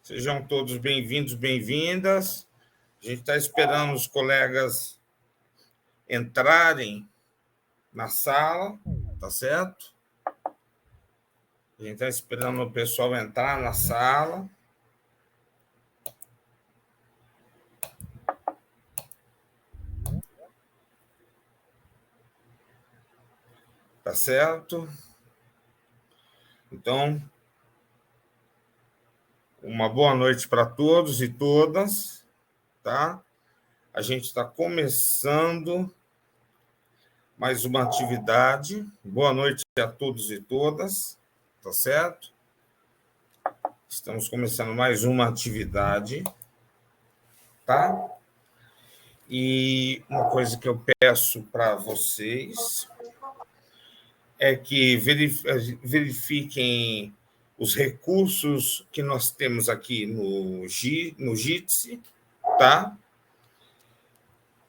Sejam todos bem-vindos, bem-vindas. A gente está esperando os colegas entrarem na sala, tá certo? A gente está esperando o pessoal entrar na sala. Tá certo? Então, uma boa noite para todos e todas, tá? A gente está começando mais uma atividade. Boa noite a todos e todas, tá certo? Estamos começando mais uma atividade, tá? E uma coisa que eu peço para vocês é que verifiquem os recursos que nós temos aqui no Jitsi, tá?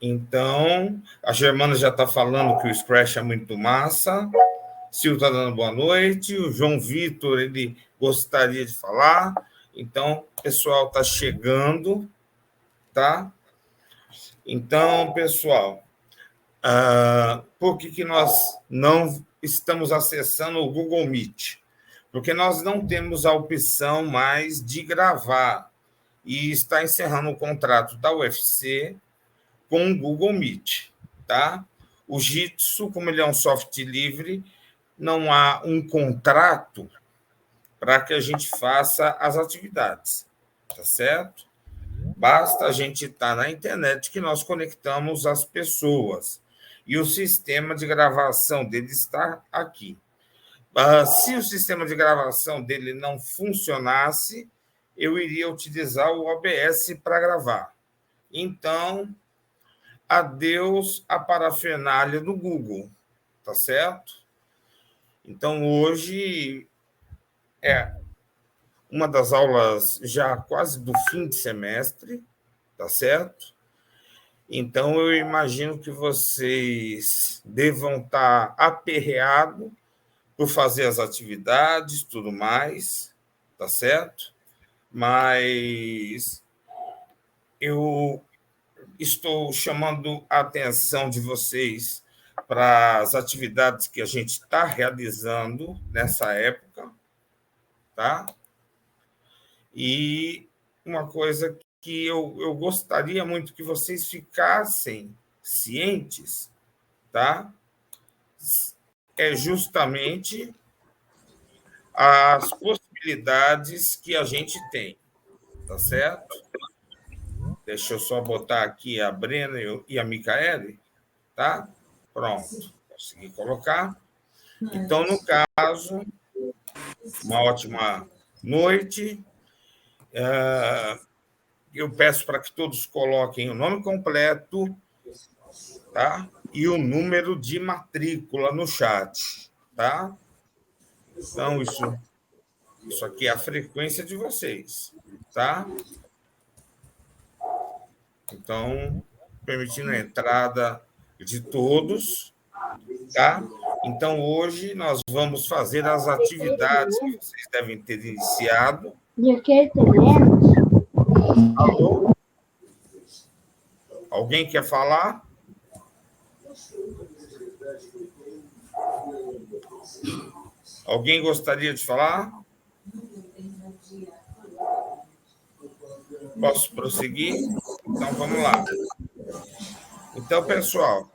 Então, a Germana já está falando que o Scratch é muito massa. Silvio está dando boa noite. O João Vitor, ele gostaria de falar. Então, o pessoal está chegando, tá? Então, pessoal, por que nós não estamos acessando o Google Meet? Porque nós não temos a opção mais de gravar e está encerrando o contrato da UFC com o Google Meet, tá? O Jitsi, como ele é um software livre, não há um contrato para que a gente faça as atividades, tá certo? Basta a gente estar na internet que nós conectamos as pessoas e o sistema de gravação dele está aqui. Se o sistema de gravação dele não funcionasse, eu iria utilizar o OBS para gravar. Então, adeus a parafernália do Google, tá certo? Então, hoje é uma das aulas já quase do fim de semestre, tá certo? Então, eu imagino que vocês devam estar aperreados por fazer as atividades, tudo mais, tá certo? Mas eu estou chamando a atenção de vocês para as atividades que a gente está realizando nessa época, tá? E uma coisa que eu gostaria muito que vocês ficassem cientes, tá? É justamente as possibilidades que a gente tem, tá certo? Deixa eu só botar aqui a Brena e a Micaele, tá? Pronto, consegui colocar. Então, no caso, uma ótima noite. Eu peço para que todos coloquem o nome completo, tá? E o número de matrícula no chat, tá? Então, isso aqui é a frequência de vocês, tá? Então, permitindo a entrada de todos, tá? Então, hoje nós vamos fazer as atividades que vocês devem ter iniciado. Alô? Alguém quer falar? Alguém gostaria de falar? Posso prosseguir? Então, vamos lá. Então, pessoal,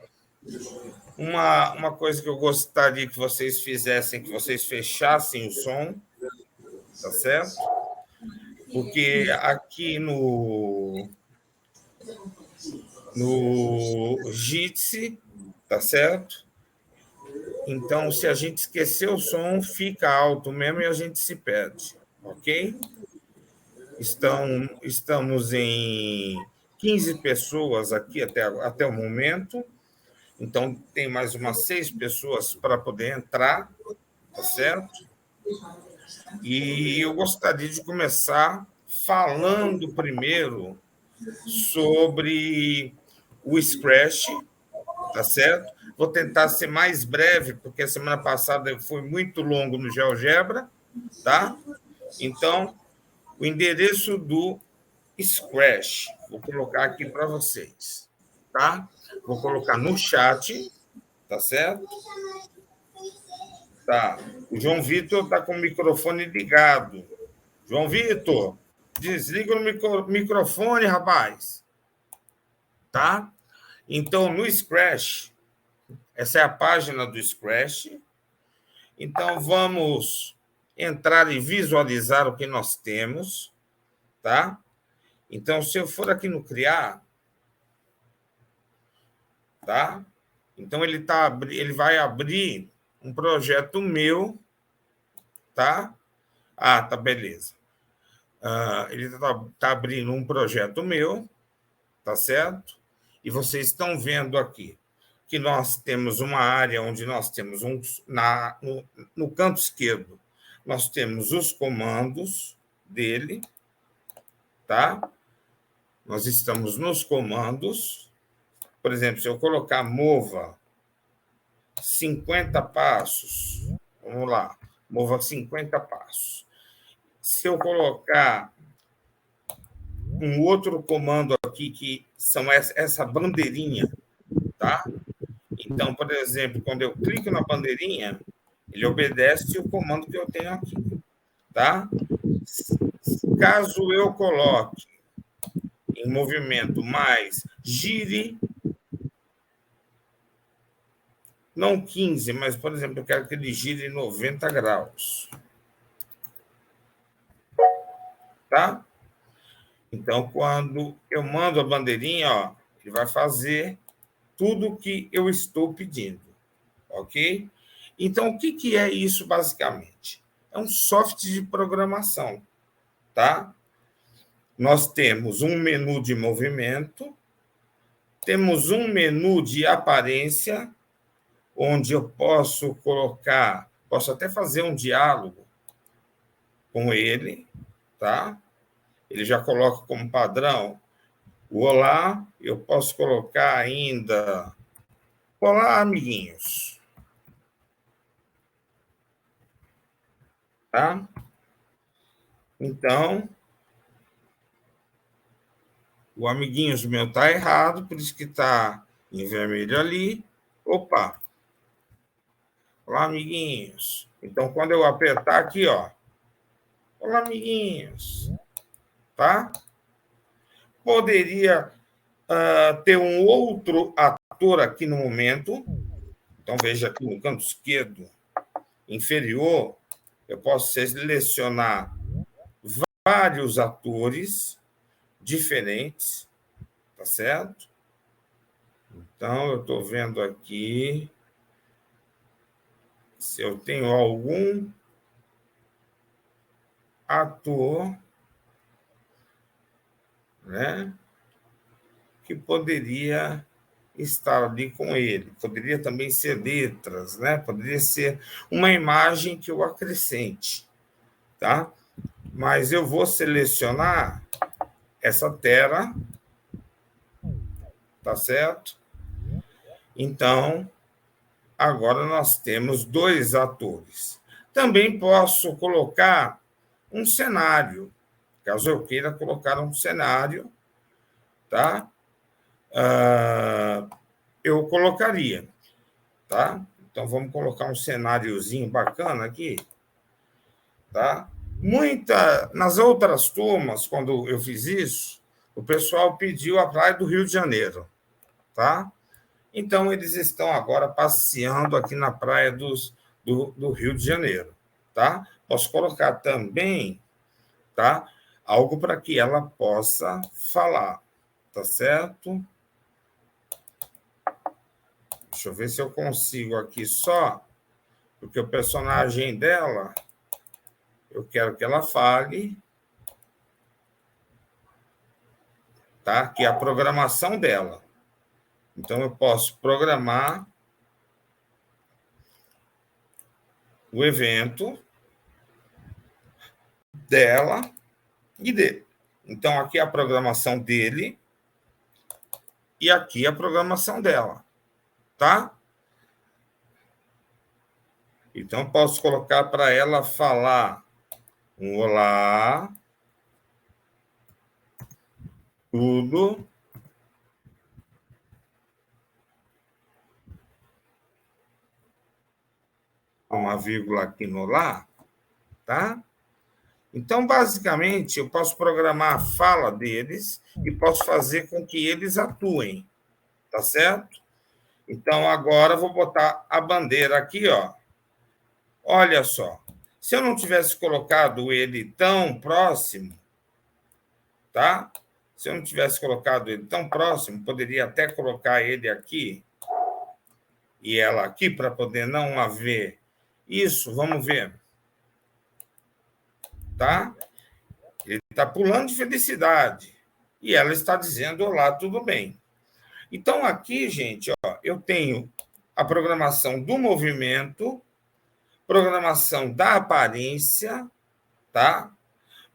uma coisa que eu gostaria que vocês fizessem, que vocês fechassem o som, tá certo? Porque aqui no Jitsi, tá certo? Então, se a gente esquecer o som, fica alto mesmo e a gente se perde, ok? Estamos em 15 pessoas aqui até o momento, então tem mais umas 6 pessoas para poder entrar, tá certo? E eu gostaria de começar falando primeiro sobre o Scratch, tá certo? Vou tentar ser mais breve, porque a semana passada foi muito longo no GeoGebra, tá? Então, o endereço do Scratch. Vou colocar aqui para vocês, tá? Vou colocar no chat, tá certo? Tá. O João Vitor está com o microfone ligado. João Vitor, desliga o microfone, rapaz. Tá? Então, no Scratch, essa é a página do Scratch. Então, vamos entrar e visualizar o que nós temos, tá? Então, se eu for aqui no Criar, tá? Então, ele vai abrir um projeto meu, tá? Ah, tá, beleza. Ele está abrindo um projeto meu, tá certo? E vocês estão vendo aqui que nós temos uma área onde nós temos no canto esquerdo, nós temos os comandos dele, tá? Nós estamos nos comandos. Por exemplo, se eu colocar mova 50 passos, vamos lá, mova 50 passos. Se eu colocar um outro comando aqui, que são essa bandeirinha, tá? Então, por exemplo, quando eu clico na bandeirinha, ele obedece o comando que eu tenho aqui, tá? Caso eu coloque em movimento mais gire, não 15, mas, por exemplo, eu quero que ele gire 90 graus, tá? Então, quando eu mando a bandeirinha, ó, ele vai fazer tudo o que eu estou pedindo, ok? Então, o que é isso, basicamente? É um software de programação, tá? Nós temos um menu de movimento, temos um menu de aparência, onde eu posso colocar, posso até fazer um diálogo com ele, tá? Ele já coloca como padrão o olá, eu posso colocar ainda olá, amiguinhos, tá? Então, o amiguinhos meu está errado, por isso que está em vermelho ali. Opa! Olá, amiguinhos. Então, quando eu apertar aqui, ó. Olá, amiguinhos. Tá? Poderia ter um outro ator aqui no momento. Então, veja aqui no canto esquerdo inferior, eu posso selecionar vários atores diferentes, tá certo? Então, eu estou vendo aqui se eu tenho algum ator, né, que poderia estar ali com ele. Poderia também ser letras, né? Poderia ser uma imagem que eu acrescente, tá? Mas eu vou selecionar essa tela, tá certo? Então, agora nós temos dois atores. Também posso colocar um cenário, caso eu queira colocar um cenário, tá? Eu colocaria, tá? Então, vamos colocar um cenáriozinho bacana aqui, tá? Nas outras turmas, quando eu fiz isso, o pessoal pediu a praia do Rio de Janeiro, tá? Então, eles estão agora passeando aqui na praia do Rio de Janeiro, tá? Posso colocar também, tá? Algo para que ela possa falar, tá certo? Deixa eu ver se eu consigo aqui só, porque o personagem dela, eu quero que ela fale, tá? Que é a programação dela. Então, eu posso programar o evento dela e dele. Então, aqui é a programação dele e aqui é a programação dela, tá? Então, posso colocar para ela falar um olá, Tudo. Uma vírgula aqui no lá, tá? Então, basicamente, eu posso programar a fala deles e posso fazer com que eles atuem, tá certo? Então, agora eu vou botar a bandeira aqui, ó. Olha só, se eu não tivesse colocado ele tão próximo, tá? Se eu não tivesse colocado ele tão próximo, poderia até colocar ele aqui e ela aqui para poder não haver isso. Vamos ver, tá? Ele está pulando de felicidade e ela está dizendo: olá, tudo bem? Então, aqui, gente, ó, eu tenho a programação do movimento, programação da aparência, tá?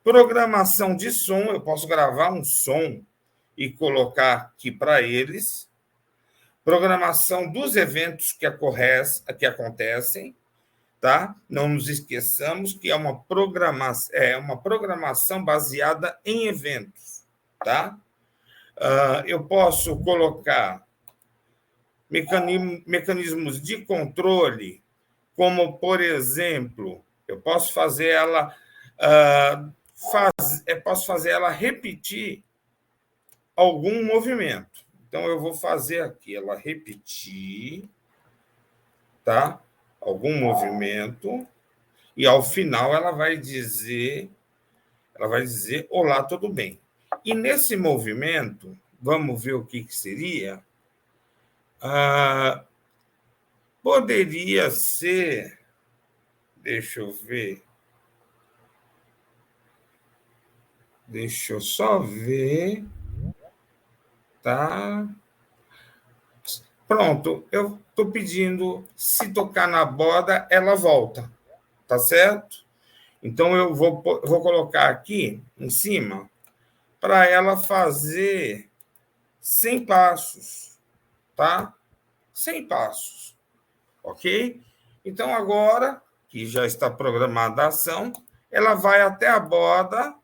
Programação de som, eu posso gravar um som e colocar aqui para eles. Programação dos eventos que acontecem, tá? Não nos esqueçamos que é uma programação baseada em eventos, tá? Eu posso colocar mecanismos de controle, como, por exemplo, eu posso fazer ela posso fazer ela repetir algum movimento. Então, eu vou fazer aqui ela repetir, tá? Algum movimento, e ao final ela vai dizer olá, tudo bem? E nesse movimento, vamos ver o que seria. Poderia ser, deixa eu ver, deixa eu só ver, tá? Pronto, eu estou pedindo, se tocar na borda, ela volta, tá certo? Então, eu vou colocar aqui em cima para ela fazer 100 passos, tá? 100 passos, ok? Então, agora que já está programada a ação, ela vai até a borda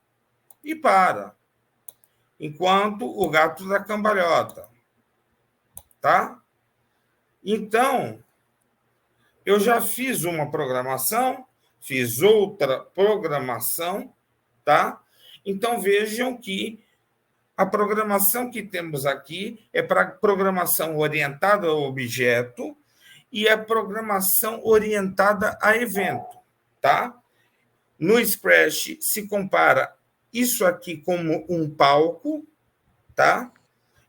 e para, enquanto o gato dá cambalhota, tá? Então, eu já fiz uma programação, fiz outra programação, tá? Então, vejam que a programação que temos aqui é para programação orientada ao objeto e a programação orientada a evento, tá? No Scratch se compara isso aqui como um palco, tá?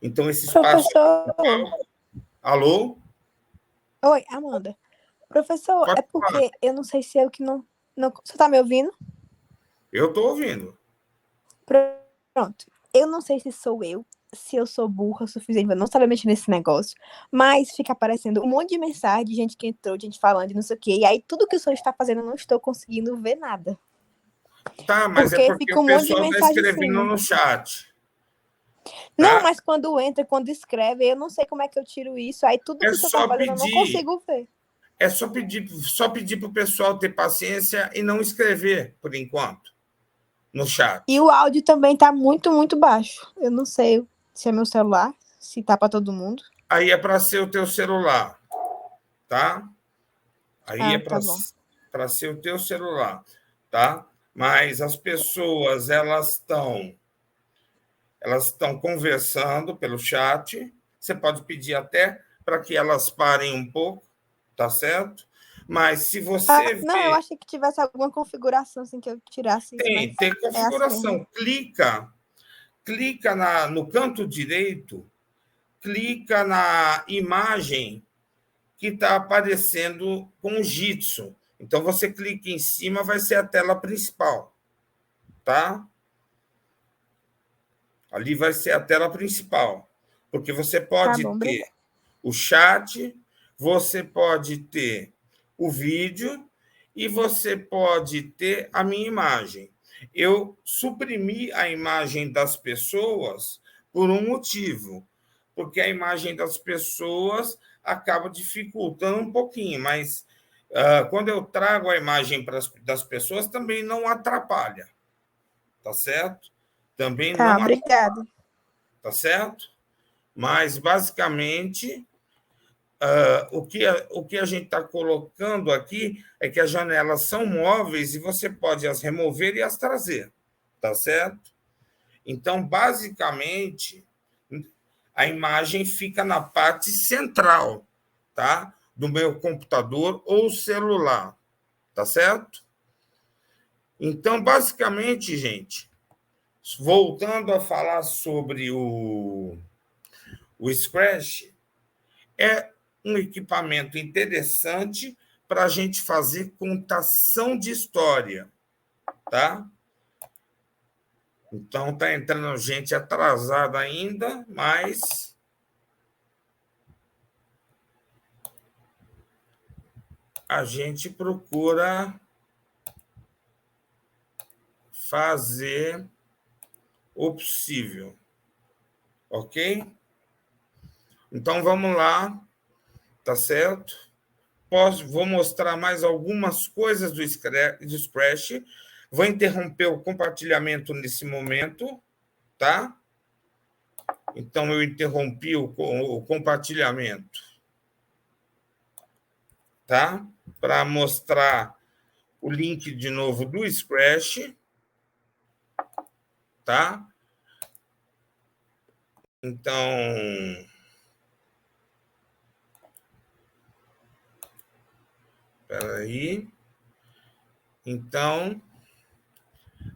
Então, esse espaço... Professor... Alô? Oi, Amanda. Professor, é porque eu não sei se eu que não... Você está me ouvindo? Eu estou ouvindo. Pronto. Eu não sei se eu sou burra o suficiente para não saber mexer nesse negócio, mas fica aparecendo um monte de mensagem de gente que entrou, de gente falando de não sei o quê, e aí tudo que o senhor está fazendo eu não estou conseguindo ver nada. Tá, mas porque é porque fica o pessoal está escrevendo no chat. Tá? Não, mas quando entra, quando escreve, eu não sei como é que eu tiro isso, aí tudo que o senhor está fazendo eu não consigo ver. É só pedir para o pessoal ter paciência e não escrever, por enquanto, no chat. E o áudio também está muito, muito baixo. Eu não sei se é meu celular, se está para todo mundo. Aí é para ser o teu celular, tá? Aí é para ser o teu celular, tá? Mas as pessoas, elas estão conversando pelo chat. Você pode pedir até para que elas parem um pouco, tá certo? Mas se você não, eu achei que tivesse alguma configuração assim que eu tirasse isso. Tem configuração. Clica no canto direito, clica na imagem que está aparecendo com o Jitsu. Então, você clica em cima, vai ser a tela principal, tá? Ali vai ser a tela principal, porque você pode ter o chat, você pode ter o vídeo e você pode ter a minha imagem. Eu suprimi a imagem das pessoas por um motivo, porque a imagem das pessoas acaba dificultando um pouquinho, mas quando eu trago a imagem das pessoas, também não atrapalha, tá certo? Também não obrigada. tá certo? Mas, basicamente, o que a gente está colocando aqui é que as janelas são móveis e você pode as remover e as trazer, tá certo? Então, basicamente, a imagem fica na parte central, tá? Do meu computador ou celular, tá certo? Então, basicamente, gente, voltando a falar sobre o Scratch, é um equipamento interessante para a gente fazer contação de história, tá? Então, está entrando gente atrasada ainda, mas a gente procura fazer o possível, ok? Então, vamos lá, tá certo? Vou mostrar mais algumas coisas do Scratch. Vou interromper o compartilhamento nesse momento, tá? Então, eu interrompi o compartilhamento, tá? Para mostrar o link de novo do Scratch, tá? Então, espera aí. Então,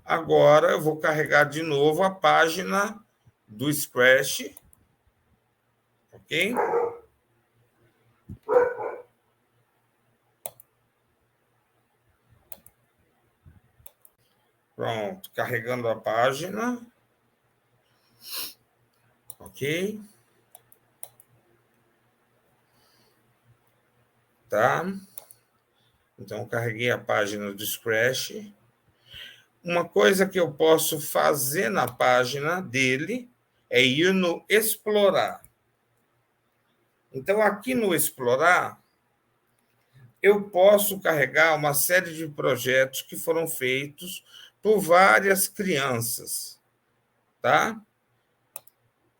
agora eu vou carregar de novo a página do Scratch, ok? Pronto, carregando a página. Ok? Tá? Então, carreguei a página do Scratch. Uma coisa que eu posso fazer na página dele é ir no Explorar. Então, aqui no Explorar, eu posso carregar uma série de projetos que foram feitos por várias crianças, tá?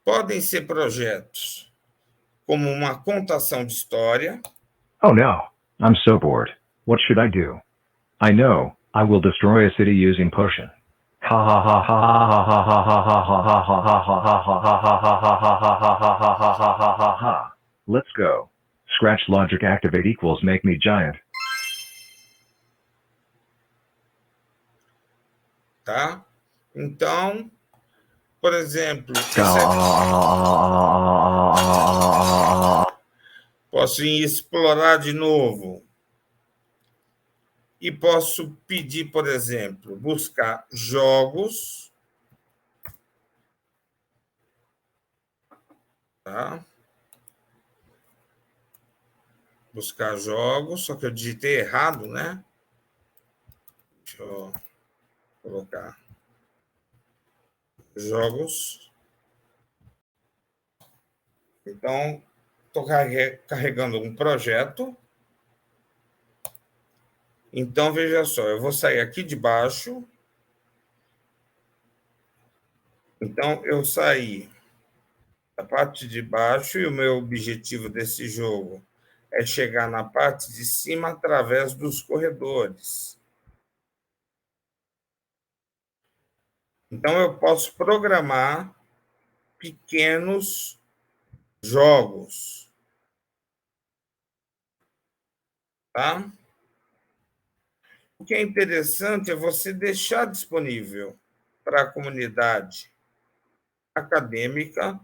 Podem ser projetos como uma contação de história. Oh no, I'm so bored. What should I do? I know, I will destroy a city using potion. Ha ha ha ha ha ha ha ha ha ha ha ha ha ha ha. Let's go. Scratch logic activate equals make me giant. Tá? Então, por exemplo, posso ir explorar de novo e posso pedir, por exemplo, buscar jogos, tá? Buscar jogos, só que eu digitei errado, né? Deixa eu colocar jogos. Então, estou carregando um projeto. Então, veja só, eu vou sair aqui de baixo. Então, eu saí da parte de baixo e o meu objetivo desse jogo é chegar na parte de cima através dos corredores. Então, eu posso programar pequenos jogos, tá? O que é interessante é você deixar disponível para a comunidade acadêmica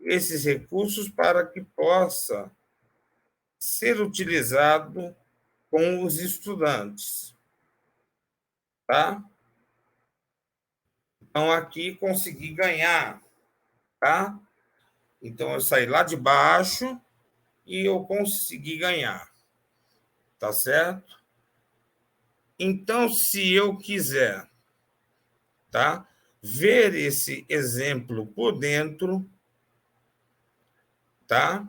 esses recursos para que possa ser utilizado com os estudantes, tá? Então, aqui consegui ganhar, tá? Então, eu saí lá de baixo e eu consegui ganhar, tá certo? Então, se eu quiser, tá? Ver esse exemplo por dentro, tá?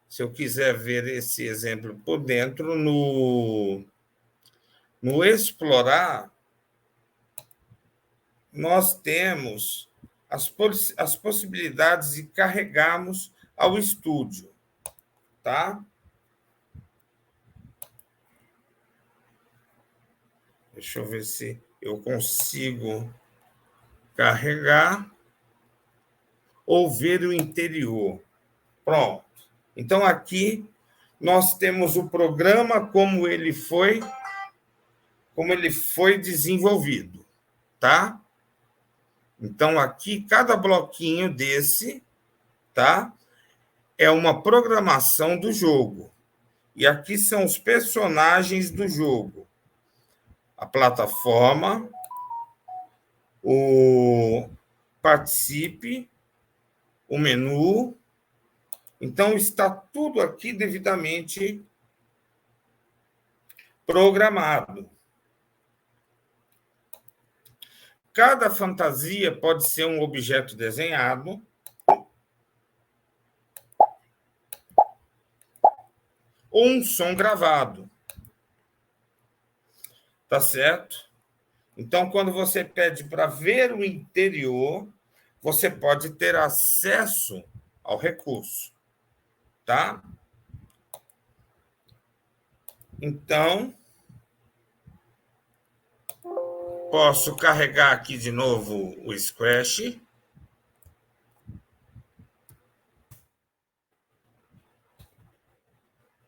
Se eu quiser ver esse exemplo por dentro no Explorar, nós temos as possibilidades de carregarmos ao estúdio, tá? Deixa eu ver se eu consigo carregar ou ver o interior. Pronto. Então, aqui nós temos o programa como ele foi desenvolvido, tá? Então, aqui, cada bloquinho desse, tá? É uma programação do jogo. E aqui são os personagens do jogo. A plataforma, o participe, o menu. Então, está tudo aqui devidamente programado. Cada fantasia pode ser um objeto desenhado, ou um som gravado. Tá certo? Então, quando você pede para ver o interior, você pode ter acesso ao recurso, tá? Então, posso carregar aqui de novo o Scratch.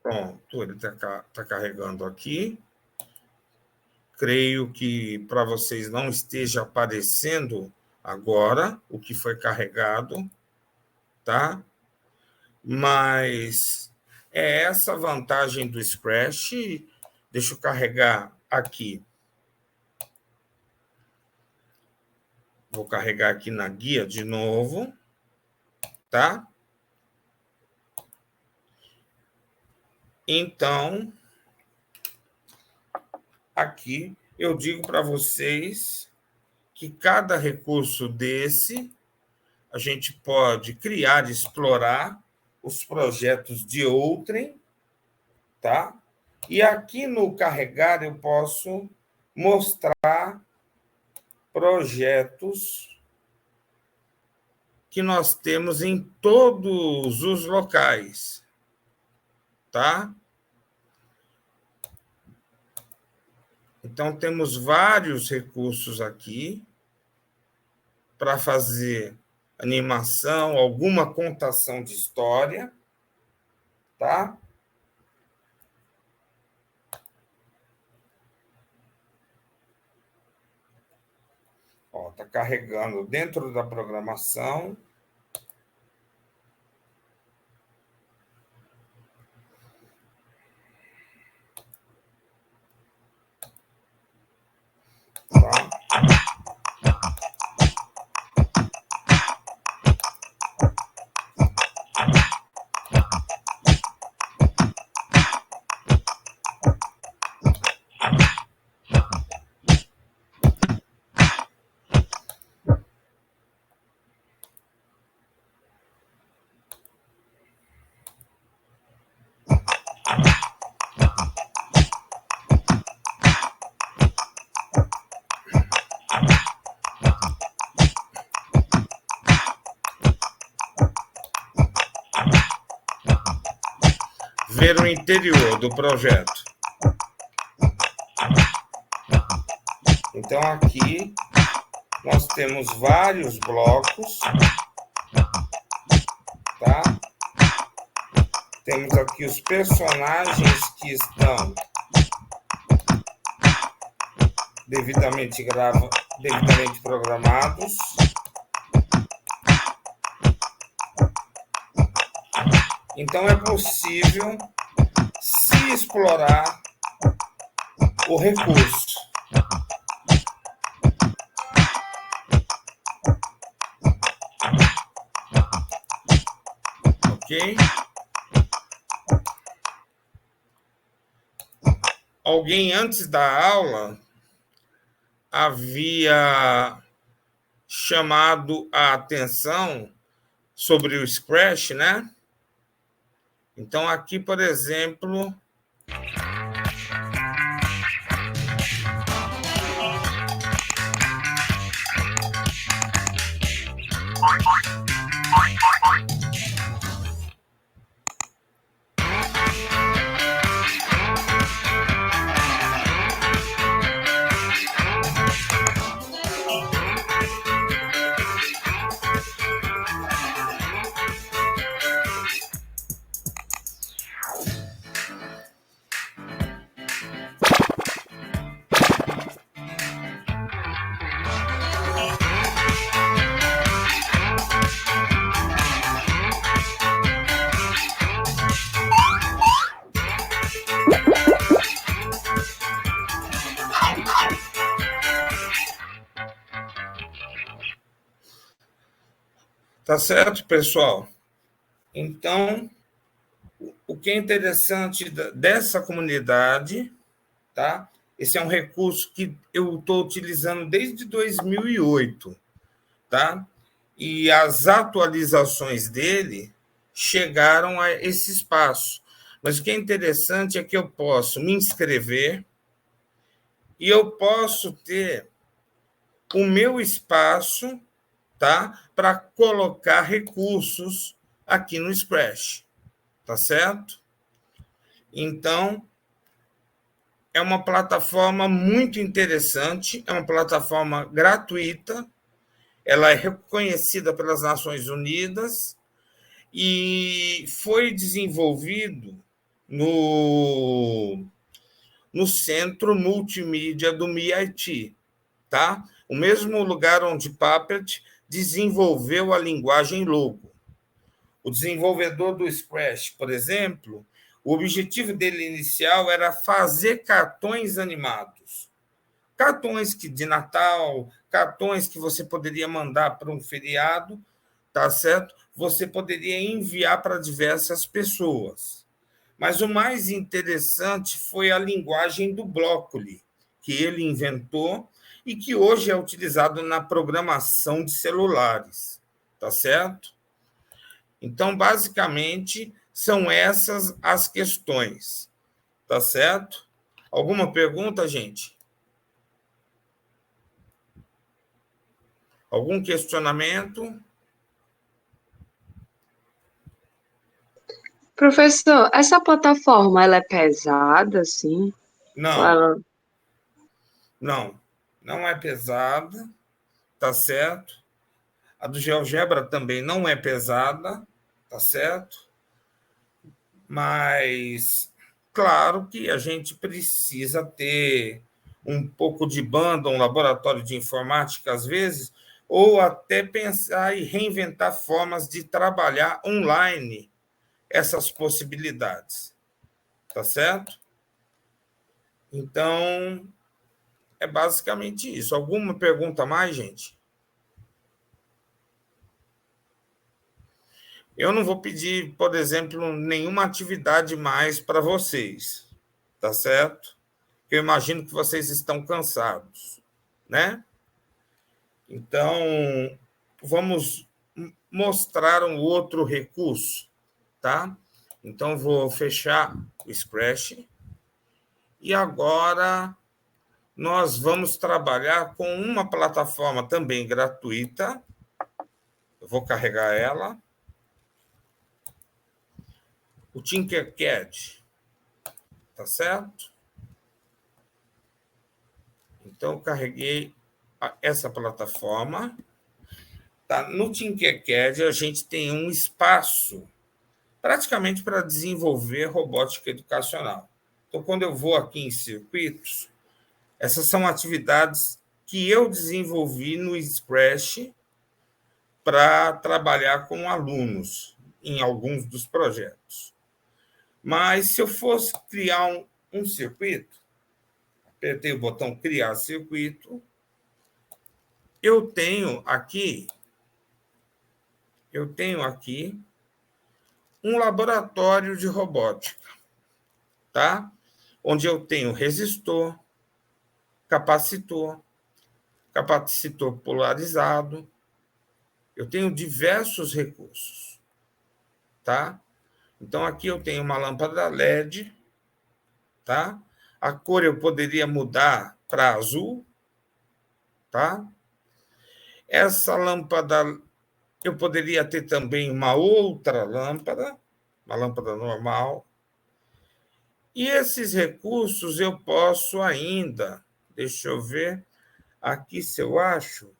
Pronto, ele está carregando aqui. Creio que para vocês não esteja aparecendo agora o que foi carregado, tá? Mas é essa a vantagem do Scratch. Deixa eu carregar aqui. Vou carregar aqui na guia de novo, tá? Então, aqui eu digo para vocês que cada recurso desse a gente pode criar, explorar os projetos de outrem, tá? E aqui no carregar eu posso mostrar projetos que nós temos em todos os locais, tá? Então, temos vários recursos aqui para fazer animação, alguma contação de história, tá? Ó, tá carregando dentro da programação. Tá? Ver o interior do projeto. Então, aqui nós temos vários blocos, tá? Temos aqui os personagens que estão devidamente programados. Então, é possível se explorar o recurso. Ok? Alguém antes da aula havia chamado a atenção sobre o Scratch, né? Então, aqui, por exemplo, Tá certo, pessoal? Então, o que é interessante dessa comunidade, tá? Esse é um recurso que eu estou utilizando desde 2008, tá? E as atualizações dele chegaram a esse espaço. Mas o que é interessante é que eu posso me inscrever e eu posso ter o meu espaço, tá? Para colocar recursos aqui no Scratch, tá certo? Então, é uma plataforma muito interessante, é uma plataforma gratuita, ela é reconhecida pelas Nações Unidas e foi desenvolvido no Centro Multimídia do MIT, tá? O mesmo lugar onde Puppet desenvolveu a linguagem Logo. O desenvolvedor do Scratch, por exemplo, o objetivo dele inicial era fazer cartões animados. Cartões de Natal, cartões que você poderia mandar para um feriado, tá certo? Você poderia enviar para diversas pessoas. Mas o mais interessante foi a linguagem do Blockly, que ele inventou e que hoje é utilizado na programação de celulares, tá certo? Então, basicamente, são essas as questões, tá certo? Alguma pergunta, gente? Algum questionamento? Professor, essa plataforma, ela é pesada, assim? Ou Não, ela... não é pesada, tá certo? A do GeoGebra também não é pesada, tá certo? Mas, claro que a gente precisa ter um pouco de banda, um laboratório de informática, às vezes, ou até pensar e reinventar formas de trabalhar online essas possibilidades, tá certo? Então, é basicamente isso. Alguma pergunta a mais, gente? Eu não vou pedir, por exemplo, nenhuma atividade mais para vocês, tá certo? Eu imagino que vocês estão cansados, né? Então, vamos mostrar um outro recurso, tá? Então, vou fechar o Scratch e agora nós vamos trabalhar com uma plataforma também gratuita. Eu vou carregar ela. O Tinkercad, tá certo? Então, eu carreguei essa plataforma. Tá? No Tinkercad, a gente tem um espaço praticamente para desenvolver robótica educacional. Então, quando eu vou aqui em circuitos, essas são atividades que eu desenvolvi no Scratch para trabalhar com alunos em alguns dos projetos. Mas se eu fosse criar um circuito, apertei o botão criar circuito, eu tenho aqui um laboratório de robótica, tá? Onde eu tenho resistor, capacitor polarizado, eu tenho diversos recursos, tá? Então, aqui eu tenho uma lâmpada LED, tá? A cor eu poderia mudar para azul, tá? Essa lâmpada Eu poderia ter também uma outra lâmpada, uma lâmpada normal. E esses recursos eu posso ainda, deixa eu ver aqui se eu acho.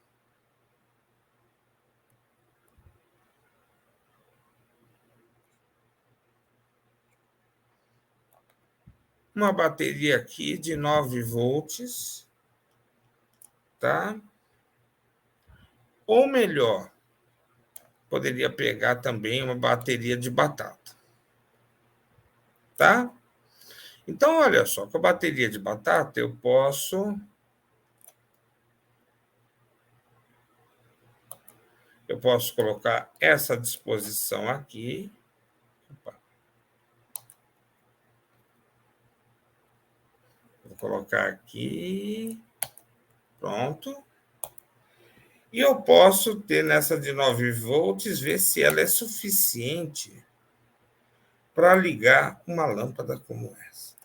Uma bateria aqui de 9 volts, tá? Ou melhor, poderia pegar também uma bateria de batata, tá? Então, olha só, com a bateria de batata eu posso colocar essa disposição aqui. Opa. Vou colocar aqui. Pronto. E eu posso ter nessa de 9 volts, ver se ela é suficiente para ligar uma lâmpada como essa.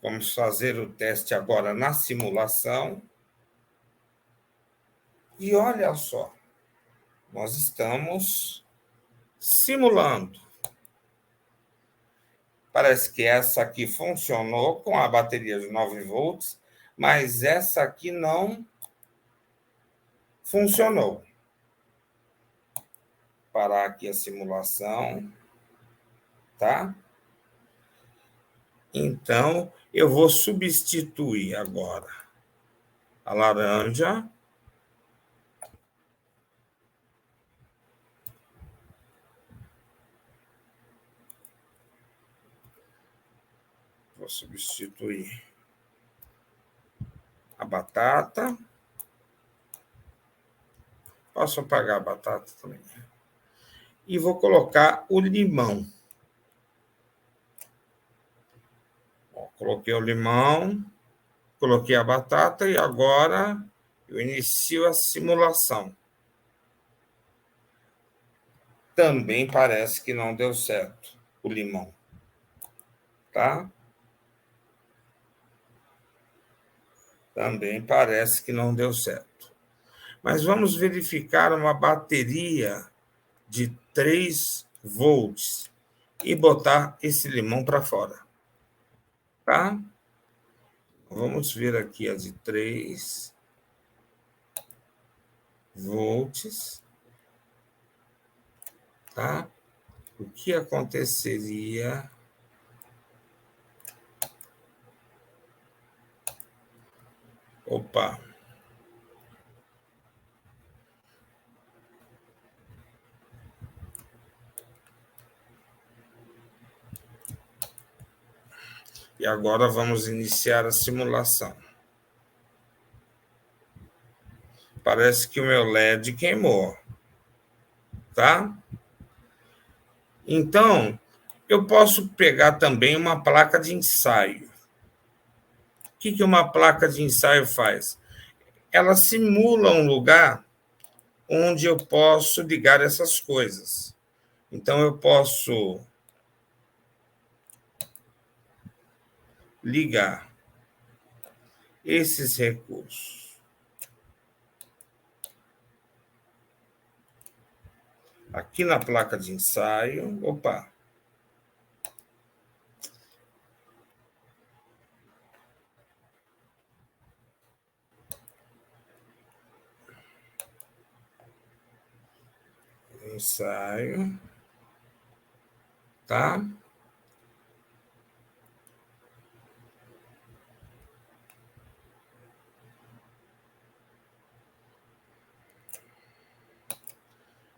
Vamos fazer o teste agora na simulação. E olha só, nós estamos simulando. Parece que essa aqui funcionou com a bateria de 9 volts, mas essa aqui não funcionou. Parar aqui a simulação, tá? Então, eu vou substituir agora a laranja. Vou substituir a batata. Posso apagar a batata também. E vou colocar o limão. Ó, coloquei o limão, coloquei a batata e agora eu inicio a simulação. Também parece que não deu certo o limão, tá? Também parece que não deu certo. Mas vamos verificar uma bateria de 3 volts e botar esse limão para fora, tá? Vamos ver aqui a de 3 volts, tá? O que aconteceria? Opa! E agora vamos iniciar a simulação. Parece que o meu LED queimou, tá? Então, eu posso pegar também uma placa de ensaio. O que uma placa de ensaio faz? Ela simula um lugar onde eu posso ligar essas coisas. Então, eu posso ligar esses recursos aqui na placa de ensaio. Opa! Ensaio. Tá?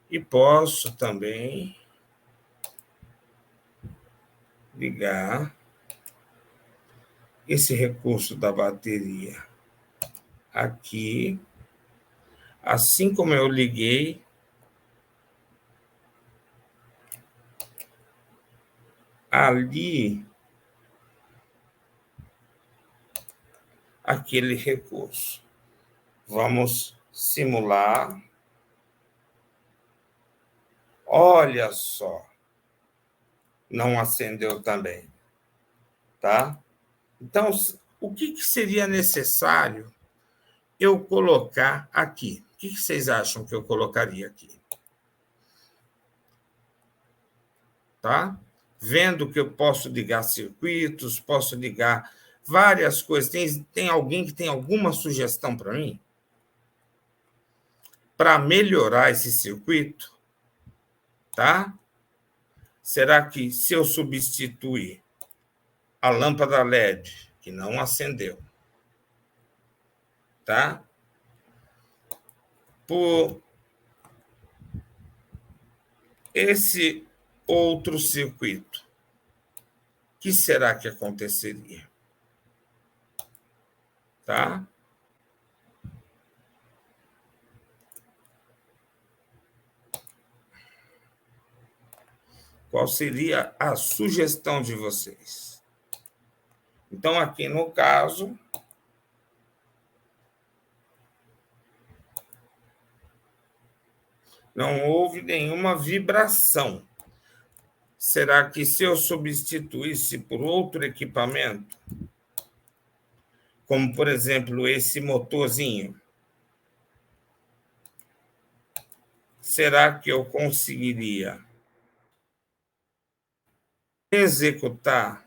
E posso também ligar esse recurso da bateria aqui, assim como eu liguei ali aquele recurso. Vamos simular. Olha só, não acendeu também, tá? Então, o que seria necessário eu colocar aqui? O que vocês acham que eu colocaria aqui? Tá? Vendo que eu posso ligar circuitos, posso ligar várias coisas. Tem alguém que tem alguma sugestão para mim? Para melhorar esse circuito? Tá? Será que se eu substituir a lâmpada LED, que não acendeu, tá? Por esse outro circuito, o que será que aconteceria? Tá? Qual seria a sugestão de vocês? Então, aqui no caso, não houve nenhuma vibração. Será que se eu substituísse por outro equipamento, como, por exemplo, esse motorzinho, será que eu conseguiria executar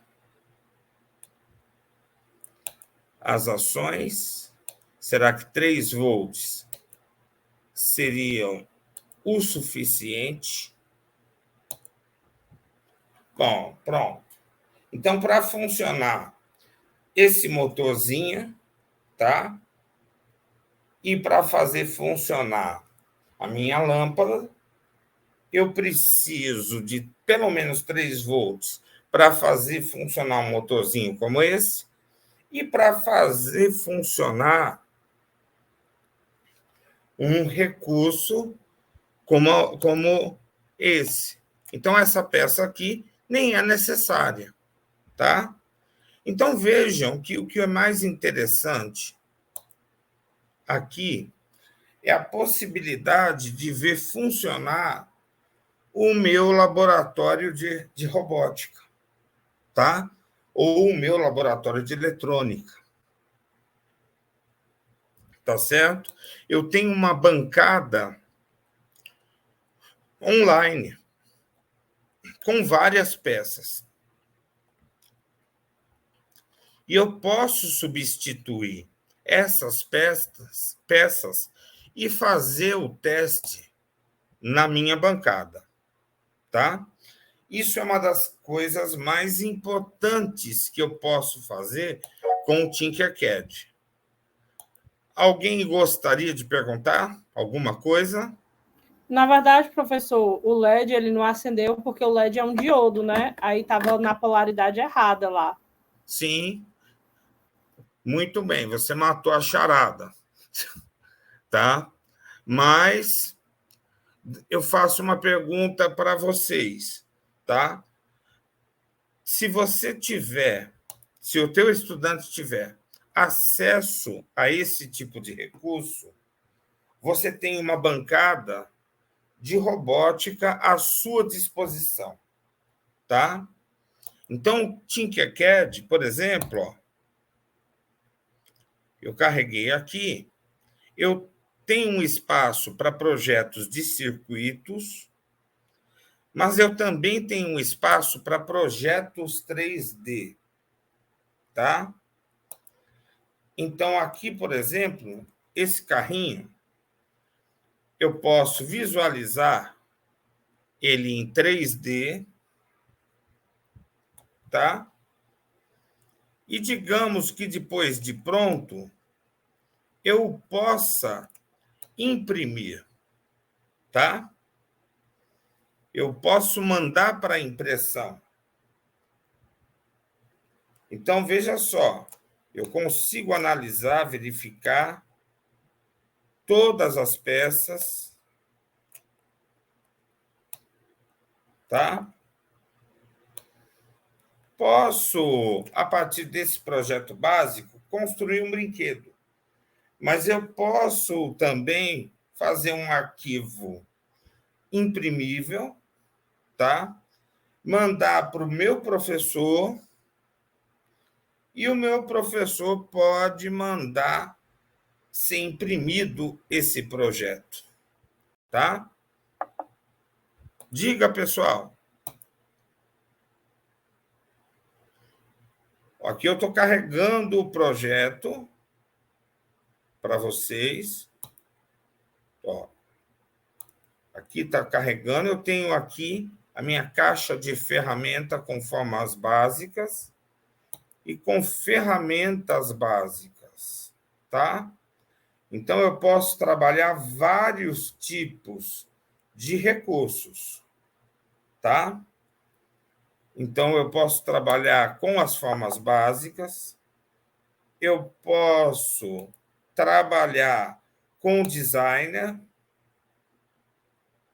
as ações? Será que 3 volts seriam o suficiente? Bom, pronto. Então, para funcionar esse motorzinho, tá? E para fazer funcionar a minha lâmpada, eu preciso de pelo menos 3 volts para fazer funcionar um motorzinho como esse e para fazer funcionar um recurso como esse. Então, essa peça aqui nem é necessária, tá? Então, vejam que o que é mais interessante aqui é a possibilidade de ver funcionar o meu laboratório de robótica, tá? Ou o meu laboratório de eletrônica. Tá certo? Eu tenho uma bancada online com várias peças. E eu posso substituir essas peças e fazer o teste na minha bancada, tá? Isso é uma das coisas mais importantes que eu posso fazer com o Tinkercad. Alguém gostaria de perguntar alguma coisa? Na verdade, professor, o LED ele não acendeu porque o LED é um diodo, né? Aí estava na polaridade errada lá. Sim. Muito bem, você matou a charada, tá? Mas eu faço uma pergunta para vocês, tá? Se o teu estudante tiver acesso a esse tipo de recurso, você tem uma bancada de robótica à sua disposição, tá? Então, o Tinkercad, por exemplo, ó, eu carreguei aqui, eu tenho um espaço para projetos de circuitos, mas eu também tenho um espaço para projetos 3D, tá? Então, aqui, por exemplo, esse carrinho, eu posso visualizar ele em 3D, tá? E digamos que depois de pronto, eu possa imprimir, tá? Eu posso mandar para a impressão. Então, veja só, eu consigo analisar, verificar todas as peças, tá? Posso, a partir desse projeto básico, construir um brinquedo, mas eu posso também fazer um arquivo imprimível, tá? Mandar para o meu professor e o meu professor pode mandar ser imprimido esse projeto, tá? Diga, pessoal. Aqui eu estou carregando o projeto para vocês. Ó, aqui está carregando. Eu tenho aqui a minha caixa de ferramenta com formas básicas e com ferramentas básicas, tá? Então, eu posso trabalhar vários tipos de recursos, tá? Então, eu posso trabalhar com as formas básicas, eu posso trabalhar com o designer,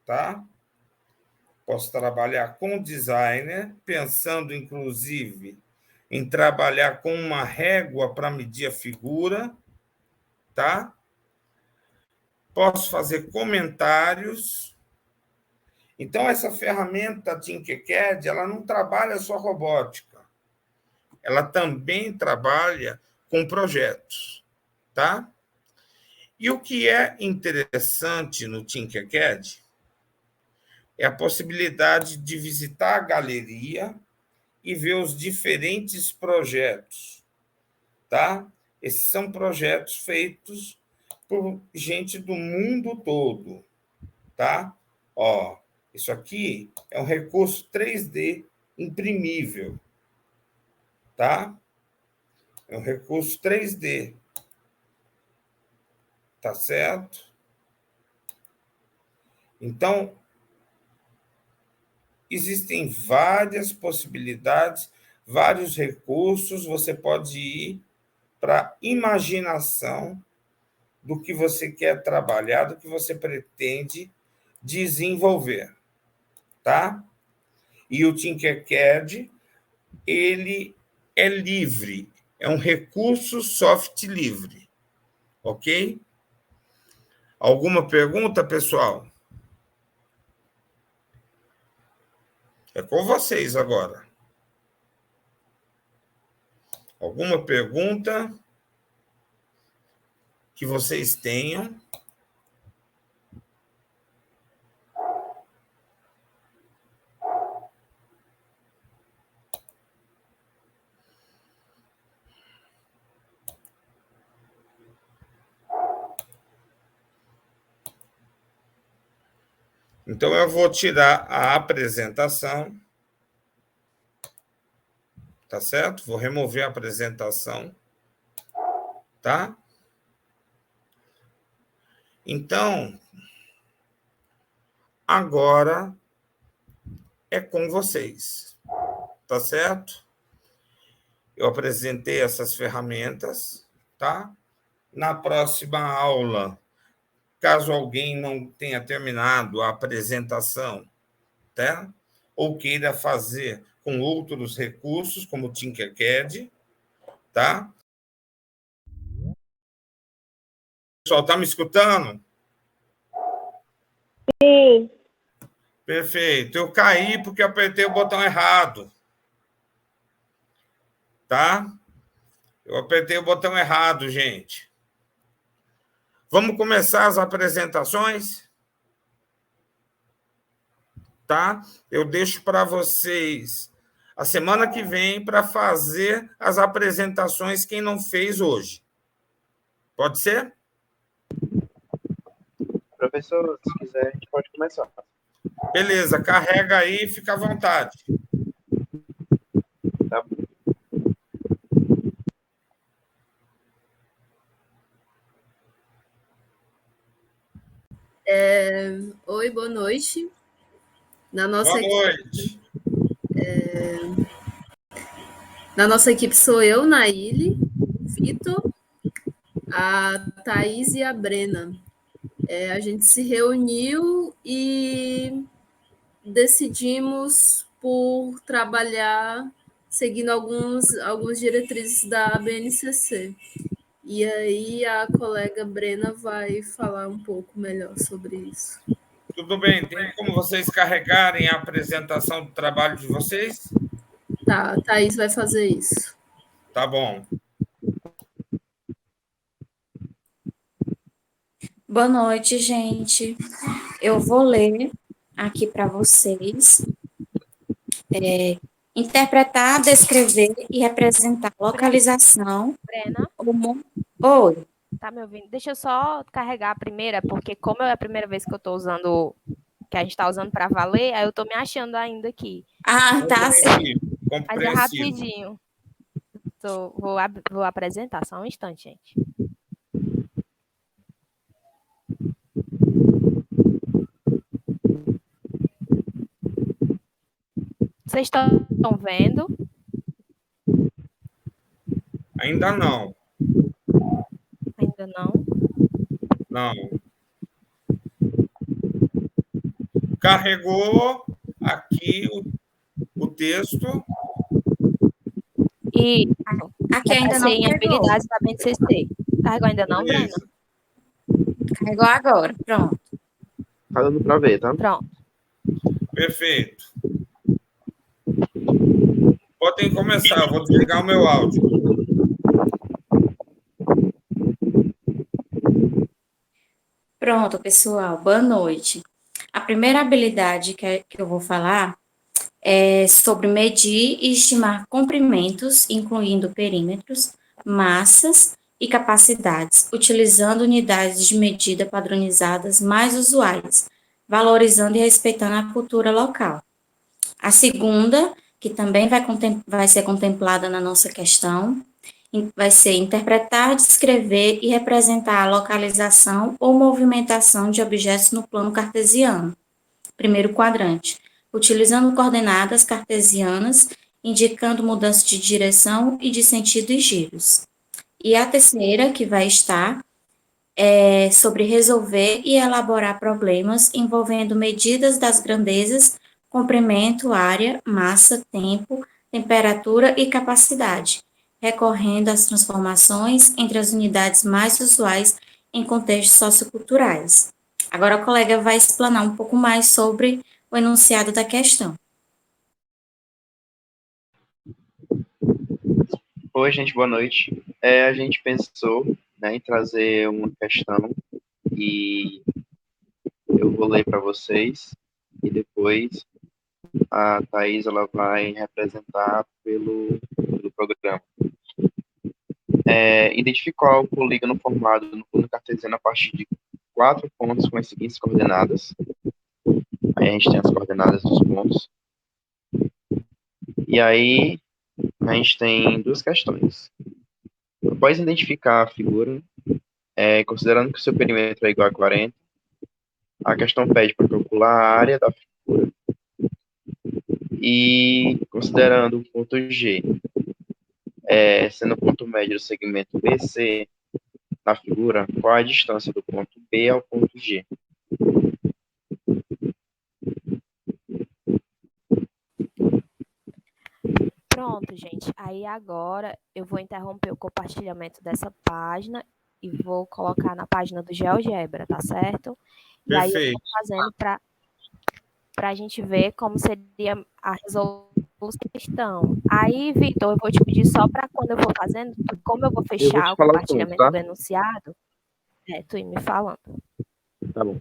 tá? Posso trabalhar com o designer, pensando, inclusive, em trabalhar com uma régua para medir a figura, tá? Posso fazer comentários. Então, essa ferramenta Tinkercad, ela não trabalha só robótica. Ela também trabalha com projetos, tá? E o que é interessante no Tinkercad é a possibilidade de visitar a galeria e ver os diferentes projetos, tá? Esses são projetos feitos por gente do mundo todo, tá? Ó, isso aqui é um recurso 3D imprimível, tá? É um recurso 3D, tá certo? Então, existem várias possibilidades, vários recursos, você pode ir para a imaginação do que você quer trabalhar, do que você pretende desenvolver, tá? E o Tinkercad, ele é livre, é um recurso soft livre, ok? Alguma pergunta, pessoal? É com vocês agora. Alguma pergunta que vocês tenham? Então, eu vou tirar a apresentação, tá certo? Vou remover a apresentação, tá? Então, agora é com vocês, tá certo? Eu apresentei essas ferramentas, tá? Na próxima aula, caso alguém não tenha terminado a apresentação, tá? Ou queira fazer com outros recursos, como o Tinkercad, tá? Pessoal, está me escutando? Sim. Perfeito. Eu caí porque apertei o botão errado, tá? Eu apertei o botão errado, gente. Vamos começar as apresentações? Tá? Eu deixo para vocês a semana que vem para fazer as apresentações quem não fez hoje. Pode ser? Professor, se quiser, a gente pode começar. Beleza, carrega aí e fica à vontade. Tá bom. Oi, boa noite. Boa noite. Na nossa equipe sou eu, Naíli, Vitor, a Thaís e a Brena. A gente se reuniu e decidimos por trabalhar seguindo algumas diretrizes da BNCC. E aí a colega Brena vai falar um pouco melhor sobre isso. Tudo bem, tem como vocês carregarem a apresentação do trabalho de vocês? Tá, a Thaís vai fazer isso. Tá bom. Boa noite, gente. Eu vou ler aqui para vocês. Interpretar, descrever e representar localização. Brena, Oi. tá me ouvindo? Deixa eu só carregar a primeira, porque como é a primeira vez que eu tô usando, que a gente tá usando para valer, aí eu tô me achando ainda aqui. Ah, tá. Mas é rapidinho. Vou apresentar, só um instante, gente. Vocês estão vendo? Ainda não. Ainda não? Não. Carregou aqui o texto. E aqui ainda não em habilidades da BNCC. Carregou ainda não, Brena? Carregou agora, pronto. Tá dando para ver, tá? Pronto. Perfeito. Podem começar, eu vou desligar o meu áudio. Pronto, pessoal, boa noite. A primeira habilidade que eu vou falar é sobre medir e estimar comprimentos, incluindo perímetros, massas e capacidades, utilizando unidades de medida padronizadas mais usuais, valorizando e respeitando a cultura local. A segunda, que também vai ser contemplada na nossa questão, vai ser interpretar, descrever e representar a localização ou movimentação de objetos no plano cartesiano. Primeiro quadrante, utilizando coordenadas cartesianas, indicando mudança de direção e de sentido e giros. E a terceira, que vai estar, é sobre resolver e elaborar problemas envolvendo medidas das grandezas, comprimento, área, massa, tempo, temperatura e capacidade, recorrendo às transformações entre as unidades mais usuais em contextos socioculturais. Agora a colega vai explanar um pouco mais sobre o enunciado da questão. Oi, gente, boa noite. A gente pensou, né, em trazer uma questão e eu vou ler para vocês e depois a Thais ela vai representar pelo programa. Identificar o polígono formado no plano cartesiano a partir de 4 pontos com as seguintes coordenadas. Aí a gente tem as coordenadas dos pontos. E aí a gente tem duas questões. Após identificar a figura, considerando que o seu perímetro é igual a 40, a questão pede para calcular a área da figura. E considerando o ponto G, sendo o ponto médio do segmento BC na figura, qual a distância do ponto B ao ponto G? Pronto, gente. Aí agora eu vou interromper o compartilhamento dessa página e vou colocar na página do GeoGebra, tá certo? E aí eu tô fazendo para a gente ver como seria a resolução da questão. Aí, Vitor, eu vou te pedir só para quando eu for fazendo, como eu vou fechar o compartilhamento tudo, tá? do enunciado, tu ir me falando. Tá bom.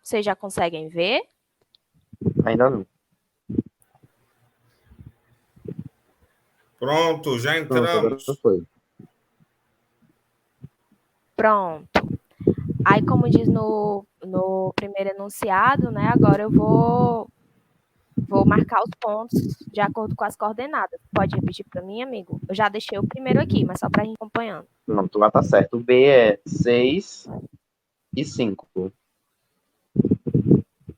Vocês já conseguem ver? Ainda não. Pronto, já entramos. Pronto. Aí, como diz no primeiro enunciado, né? Agora eu vou marcar os pontos de acordo com as coordenadas. Pode repetir para mim, amigo? Eu já deixei o primeiro aqui, mas só para a gente acompanhando. Pronto, lá tá certo. O B é 6 e 5.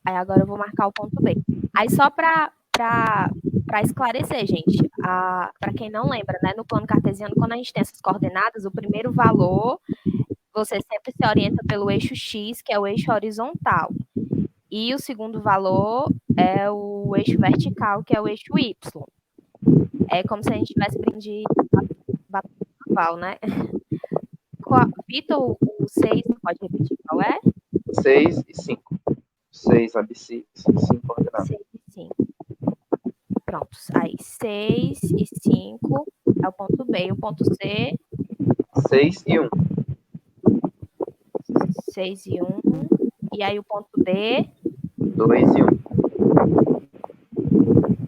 Aí agora eu vou marcar o ponto B. Aí só para esclarecer, gente, para quem não lembra, né, no plano cartesiano, quando a gente tem essas coordenadas, o primeiro valor, você sempre se orienta pelo eixo X, que é o eixo horizontal. E o segundo valor é o eixo vertical, que é o eixo Y. É como se a gente tivesse brincando de batalha naval, né? Vitor, o 6, pode repetir qual é? 6 e 5. 6 abscissa, 5 quadrado. 6 e 5. Prontos. Aí, 6 e 5 é o ponto B. E o ponto C? 6 e 1. 6 e 1. E aí, o ponto D? 2 e 1.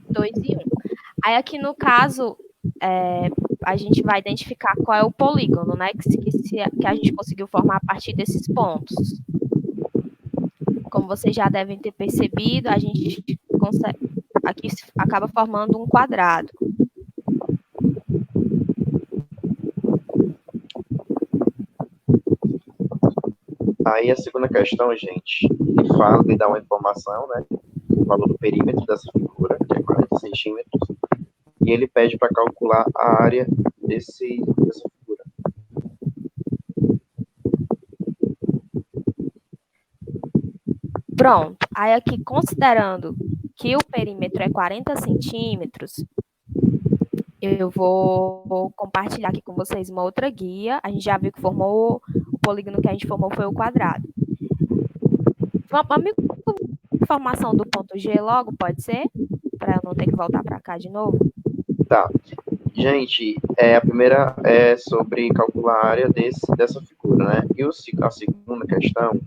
2 e 1. Aí, aqui no caso, a gente vai identificar qual é o polígono, né? Que a gente conseguiu formar a partir desses pontos. Como vocês já devem ter percebido, a gente consegue, aqui acaba formando um quadrado. Aí a segunda questão, gente, ele dá uma informação, né? O valor do perímetro dessa figura, que é 40 centímetros, e ele pede para calcular a área dessa figura. Pronto. Aí aqui, considerando que o perímetro é 40 centímetros, eu vou compartilhar aqui com vocês uma outra guia. A gente já viu que o polígono que a gente formou foi o quadrado. Vamos informação do ponto G logo, pode ser? Para eu não ter que voltar para cá de novo. Tá. Gente, a primeira é sobre calcular a área dessa figura, né? E a segunda questão,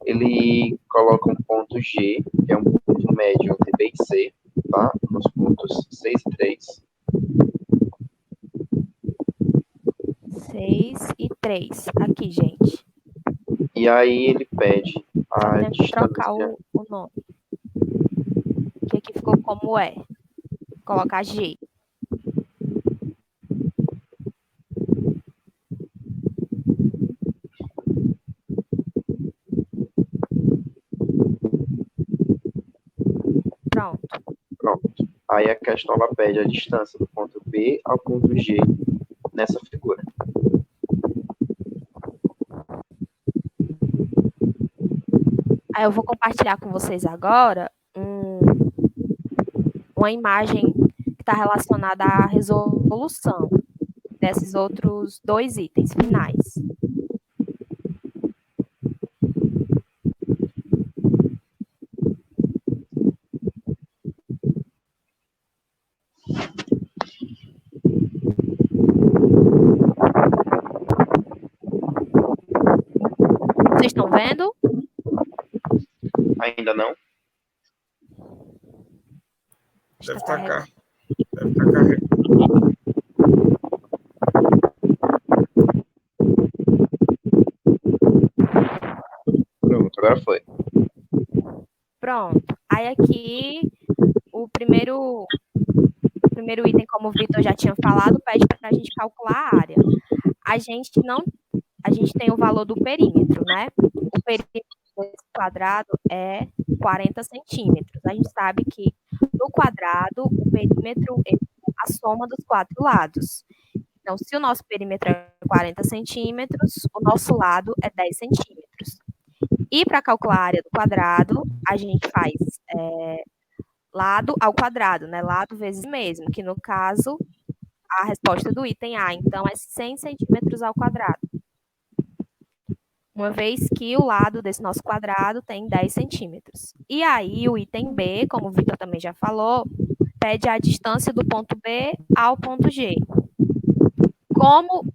ele coloca um ponto G, que é um ponto médio entre B e C, tá? Nos pontos 6 e 3. 6 e 3. Aqui, gente. E aí ele pede a Tem que distância... trocar o nome. Que aqui ficou como é. Colocar G. Pronto. Aí a questão ela pede a distância do ponto B ao ponto G nessa figura. Aí eu vou compartilhar com vocês agora uma imagem que está relacionada à resolução desses outros 2 itens finais. Vocês estão vendo? Ainda não? Deve estar carregando. Pronto, agora foi. Pronto. Aí aqui, o primeiro item, como o Vitor já tinha falado, pede para a gente calcular a área. A gente tem o valor do perímetro, né? O perímetro desse quadrado é 40 centímetros. A gente sabe que no quadrado, o perímetro é a soma dos 4 lados. Então, se o nosso perímetro é 40 centímetros, o nosso lado é 10 centímetros. E para calcular a área do quadrado, a gente faz lado ao quadrado, né? Lado vezes mesmo, que no caso, a resposta do item A, então, é 100 centímetros ao quadrado. Uma vez que o lado desse nosso quadrado tem 10 centímetros. E aí, o item B, como o Vitor também já falou, pede a distância do ponto B ao ponto G. Como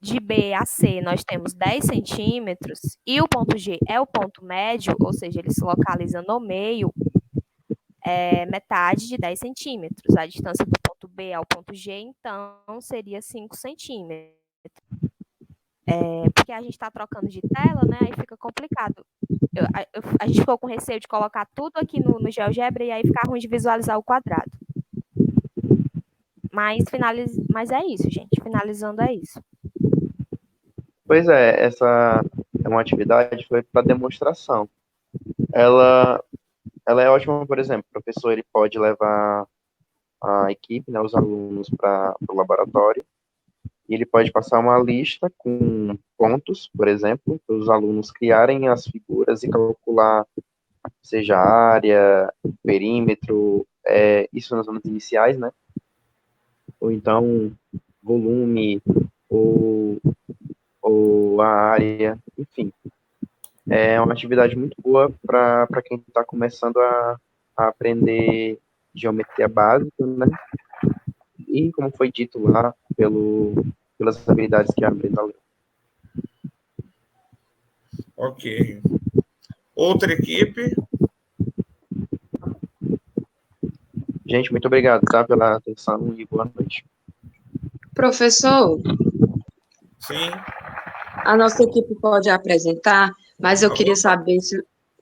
de B a C nós temos 10 centímetros e o ponto G é o ponto médio, ou seja, ele se localiza no meio, metade de 10 centímetros. A distância do ponto B ao ponto G, então, seria 5 centímetros. Porque a gente está trocando de tela, né? Aí fica complicado. A gente ficou com receio de colocar tudo aqui no GeoGebra e aí ficar ruim de visualizar o quadrado. Mas é isso, gente. Finalizando, é isso. Pois é, essa é uma atividade que foi para demonstração. Ela é ótima, por exemplo, o professor ele pode levar a equipe, né, os alunos para o laboratório, e ele pode passar uma lista com pontos, por exemplo, para os alunos criarem as figuras e calcular, seja a área, perímetro, isso nas zonas iniciais, né? ou então volume, ou a área, enfim. É uma atividade muito boa para quem está começando a aprender geometria básica, né? E, como foi dito lá, pelas habilidades que a Brenda leu. Ok. Outra equipe? Gente, muito obrigado, tá, pela atenção e boa noite. Professor, Sim. a nossa equipe pode apresentar, mas eu queria saber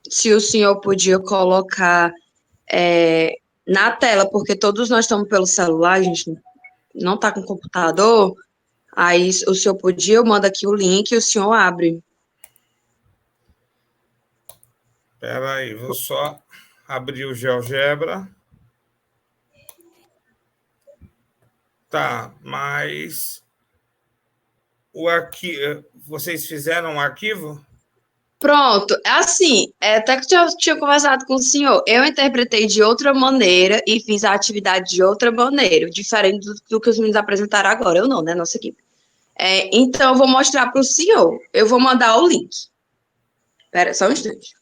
se o senhor podia colocar na tela, porque todos nós estamos pelo celular, a gente não está com computador, aí o senhor podia, eu mando aqui o link e o senhor abre. Espera aí, vou só abrir o GeoGebra. Tá, mas vocês fizeram um arquivo? Pronto, é assim, até que eu tinha conversado com o senhor, eu interpretei de outra maneira e fiz a atividade de outra maneira, diferente do que os meninos apresentaram agora, eu não, né, nossa equipe. Então, eu vou mostrar para o senhor, eu vou mandar o link. Espera só um instante.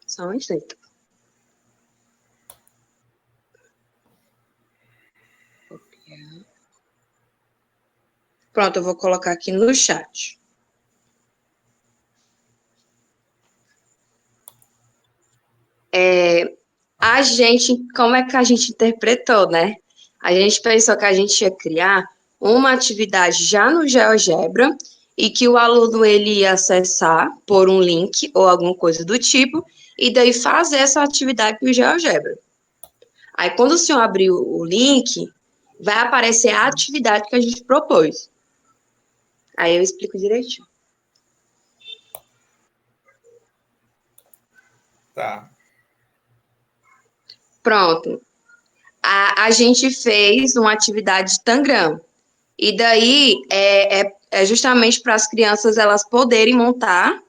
Só um instante. Pronto, eu vou colocar aqui no chat. Como é que a gente interpretou, né? A gente pensou que a gente ia criar uma atividade já no GeoGebra e que o aluno ele ia acessar por um link ou alguma coisa do tipo e daí fazer essa atividade no GeoGebra. Aí, quando o senhor abrir o link, vai aparecer a atividade que a gente propôs. Aí eu explico direitinho. Tá. Pronto. A gente fez uma atividade Tangram. E daí é justamente para as crianças elas poderem montar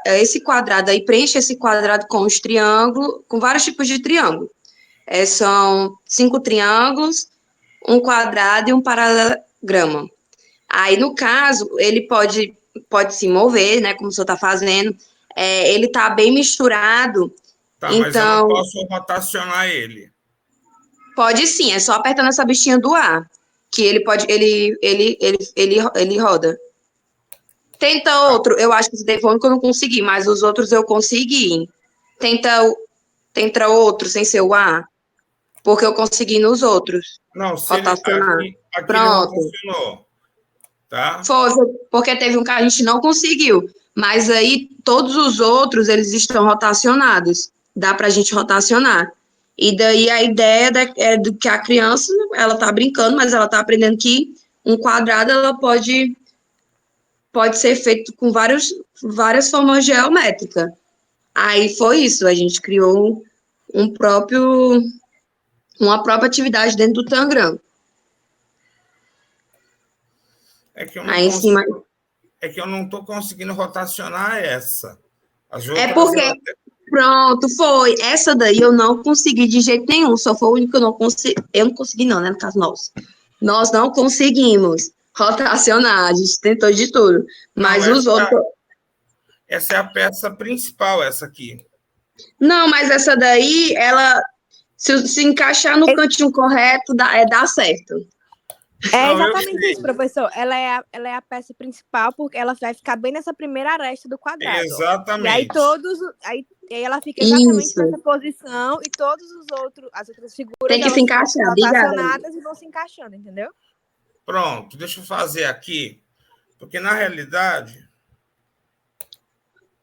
esse quadrado aí, preenche esse quadrado com os triângulos, com vários tipos de triângulo. São 5 triângulos, um quadrado e um paralelogramo. Aí, no caso, ele pode se mover, né, como o senhor está fazendo, ele está bem misturado. Tá, então, mas eu não posso rotacionar ele. Pode sim, é só apertando essa bichinha do A, que ele pode, ele roda. Tenta outro, eu acho que esse daí foi o único que eu não consegui, mas os outros eu consegui. Tenta outro sem ser o A, porque eu consegui nos outros. Não, rotacionar. Aqui Pronto. Ele rotacionou, tá? Foi, porque teve um que a gente não conseguiu, mas aí todos os outros, eles estão rotacionados. Dá pra gente rotacionar. E daí a ideia é do que a criança, ela tá brincando, mas ela tá aprendendo que um quadrado, ela pode ser feito com várias formas geométricas. Aí foi isso, a gente criou uma própria atividade dentro do Tangram. É que eu não estou conseguindo rotacionar essa. As outras porque... Pronto, foi. Essa daí eu não consegui de jeito nenhum, só foi o único que eu não consegui. Eu não consegui, não, né? No caso, nós não conseguimos rotacionar, a gente tentou de tudo. Mas os outros. Essa é a peça principal, essa aqui. Não, mas essa daí, ela. Se encaixar no cantinho correto, dá certo. É exatamente isso, professor. Ela é a peça principal, porque ela vai ficar bem nessa primeira aresta do quadrado. Exatamente. E aí ela fica exatamente nessa posição e as outras figuras tem que se encaixar, rotacionadas e vão se encaixando, entendeu? Pronto, deixa eu fazer aqui, porque na realidade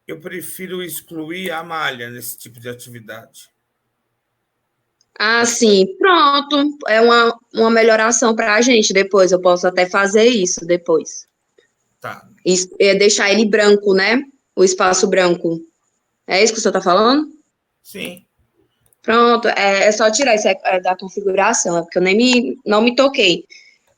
eu prefiro excluir a malha nesse tipo de atividade. Ah, sim, pronto. É uma melhoração para a gente depois. Eu posso até fazer isso depois. Tá. Deixar ele branco, né? O espaço branco. É isso que o senhor está falando? Sim. Pronto, é só tirar isso da configuração, porque eu não me toquei.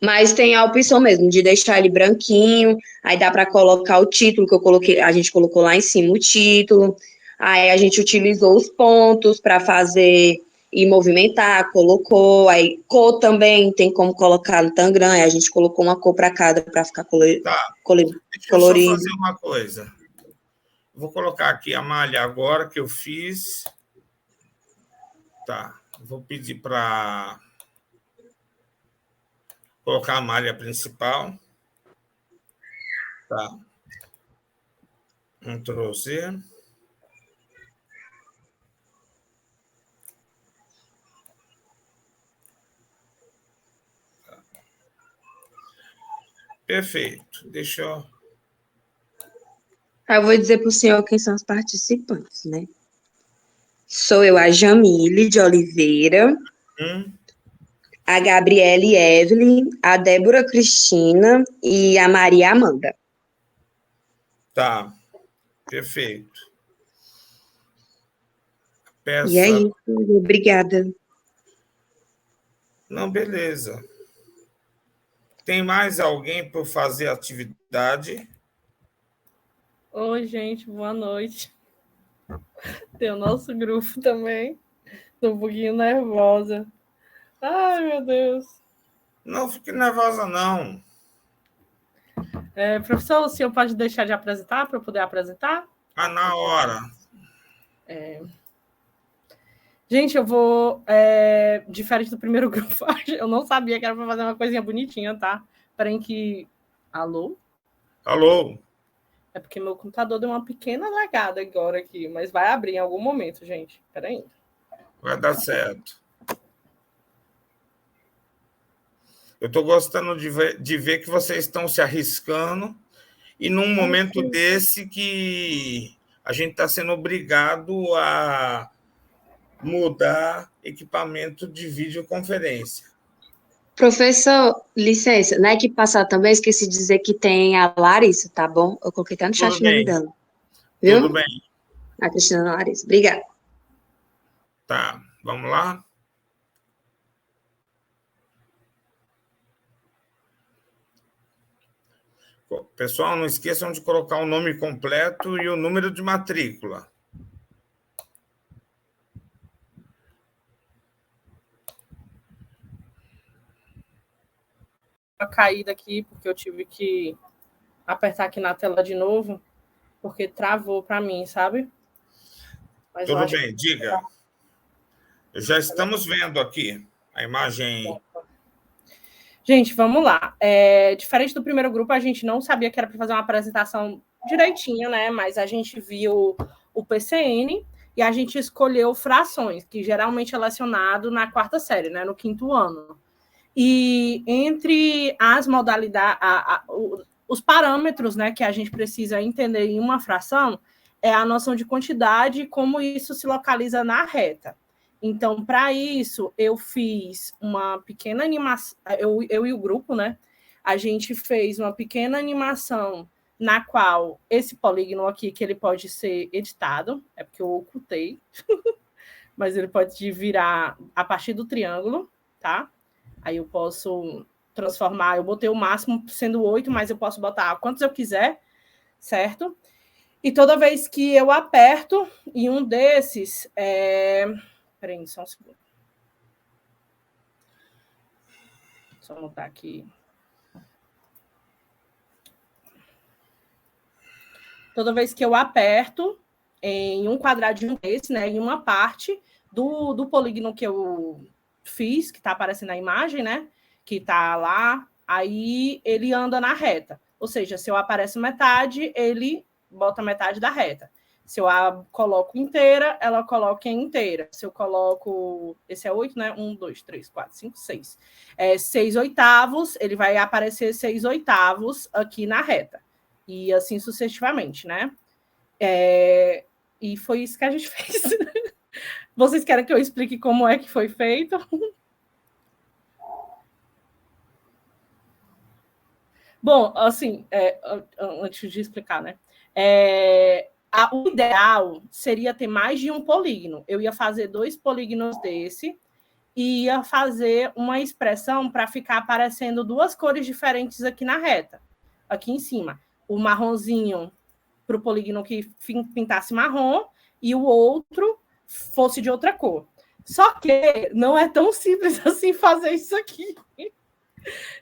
Mas tem a opção mesmo de deixar ele branquinho, aí dá para colocar o título que eu coloquei, a gente colocou lá em cima o título. Aí a gente utilizou os pontos para fazer e movimentar, colocou, aí cor também tem como colocar no Tangram, aí a gente colocou uma cor para cada para ficar Tá. colorido. Deixa eu só fazer uma coisa. Vou colocar aqui a malha agora que eu fiz. Tá. Vou pedir para colocar a malha principal. Tá. Ctrl Z. Perfeito. Deixa eu... Eu vou dizer para o senhor quem são os participantes, né? Sou eu, a Jamile de Oliveira, a Gabriele Evelyn, a Débora Cristina e a Maria Amanda. Tá. Perfeito. Peça... E é isso. Obrigada. Não, beleza. Tem mais alguém para fazer atividade? Oi, gente, boa noite. Tem o nosso grupo também. Estou um pouquinho nervosa. Ai, meu Deus. Não fique nervosa, não. Professor, o senhor pode deixar de apresentar para eu poder apresentar? Na hora. Gente, eu vou... diferente do primeiro grupo, eu não sabia que era para fazer uma coisinha bonitinha, tá? Esperem que... Alô? Alô? É porque meu computador deu uma pequena lagada agora aqui, mas vai abrir em algum momento, gente. Espera aí. Vai dar certo. Eu estou gostando de ver que vocês estão se arriscando e num momento desse que a gente está sendo obrigado a mudar equipamento de videoconferência. Professor, licença, na equipe passada também esqueci de dizer que tem a Larissa, tá bom? Eu coloquei até no chat o nome dela. Viu? Tudo bem. A Cristina Larissa. Obrigada. Tá, vamos lá? Pessoal, não esqueçam de colocar o nome completo e o número de matrícula. Uma caída aqui, porque eu tive que apertar aqui na tela de novo, porque travou para mim, sabe? Mas tudo bem, diga. Já estamos vendo aqui a imagem. Gente, vamos lá. Diferente do primeiro grupo, a gente não sabia que era para fazer uma apresentação direitinha, né? Mas a gente viu o PCN e a gente escolheu frações, que geralmente é lecionado na quarta série, né? No quinto ano. E entre as modalidades, os parâmetros, né, que a gente precisa entender em uma fração é a noção de quantidade e como isso se localiza na reta. Então, para isso, eu fiz uma pequena animação, eu e o grupo, né? A gente fez uma pequena animação na qual esse polígono aqui, que ele pode ser editado, é porque eu ocultei, mas ele pode virar a partir do triângulo, tá? Aí eu posso transformar, eu botei o máximo sendo 8, mas eu posso botar quantos eu quiser, certo? E toda vez que eu aperto em um desses... Peraí, só um segundo. Só anotar aqui. Toda vez que eu aperto em um quadradinho desse, né, em uma parte do polígono que eu fiz, que está aparecendo na imagem, né, que está lá, aí ele anda na reta. Ou seja, se eu apareço metade, ele bota metade da reta. Se eu coloco inteira, ela coloca em inteira. Se eu coloco... Esse é 8, né? 1, 2, 3, 4, 5, 6. 6 oitavos, ele vai aparecer 6 oitavos aqui na reta. E assim sucessivamente, né? E foi isso que a gente fez. Vocês querem que eu explique como é que foi feito? Bom, assim, antes de explicar, né? O ideal seria ter mais de um polígono. Eu ia fazer 2 polígonos desse e ia fazer uma expressão para ficar aparecendo duas cores diferentes aqui na reta, aqui em cima. O marronzinho para o polígono que pintasse marrom e o outro fosse de outra cor. Só que não é tão simples assim fazer isso aqui.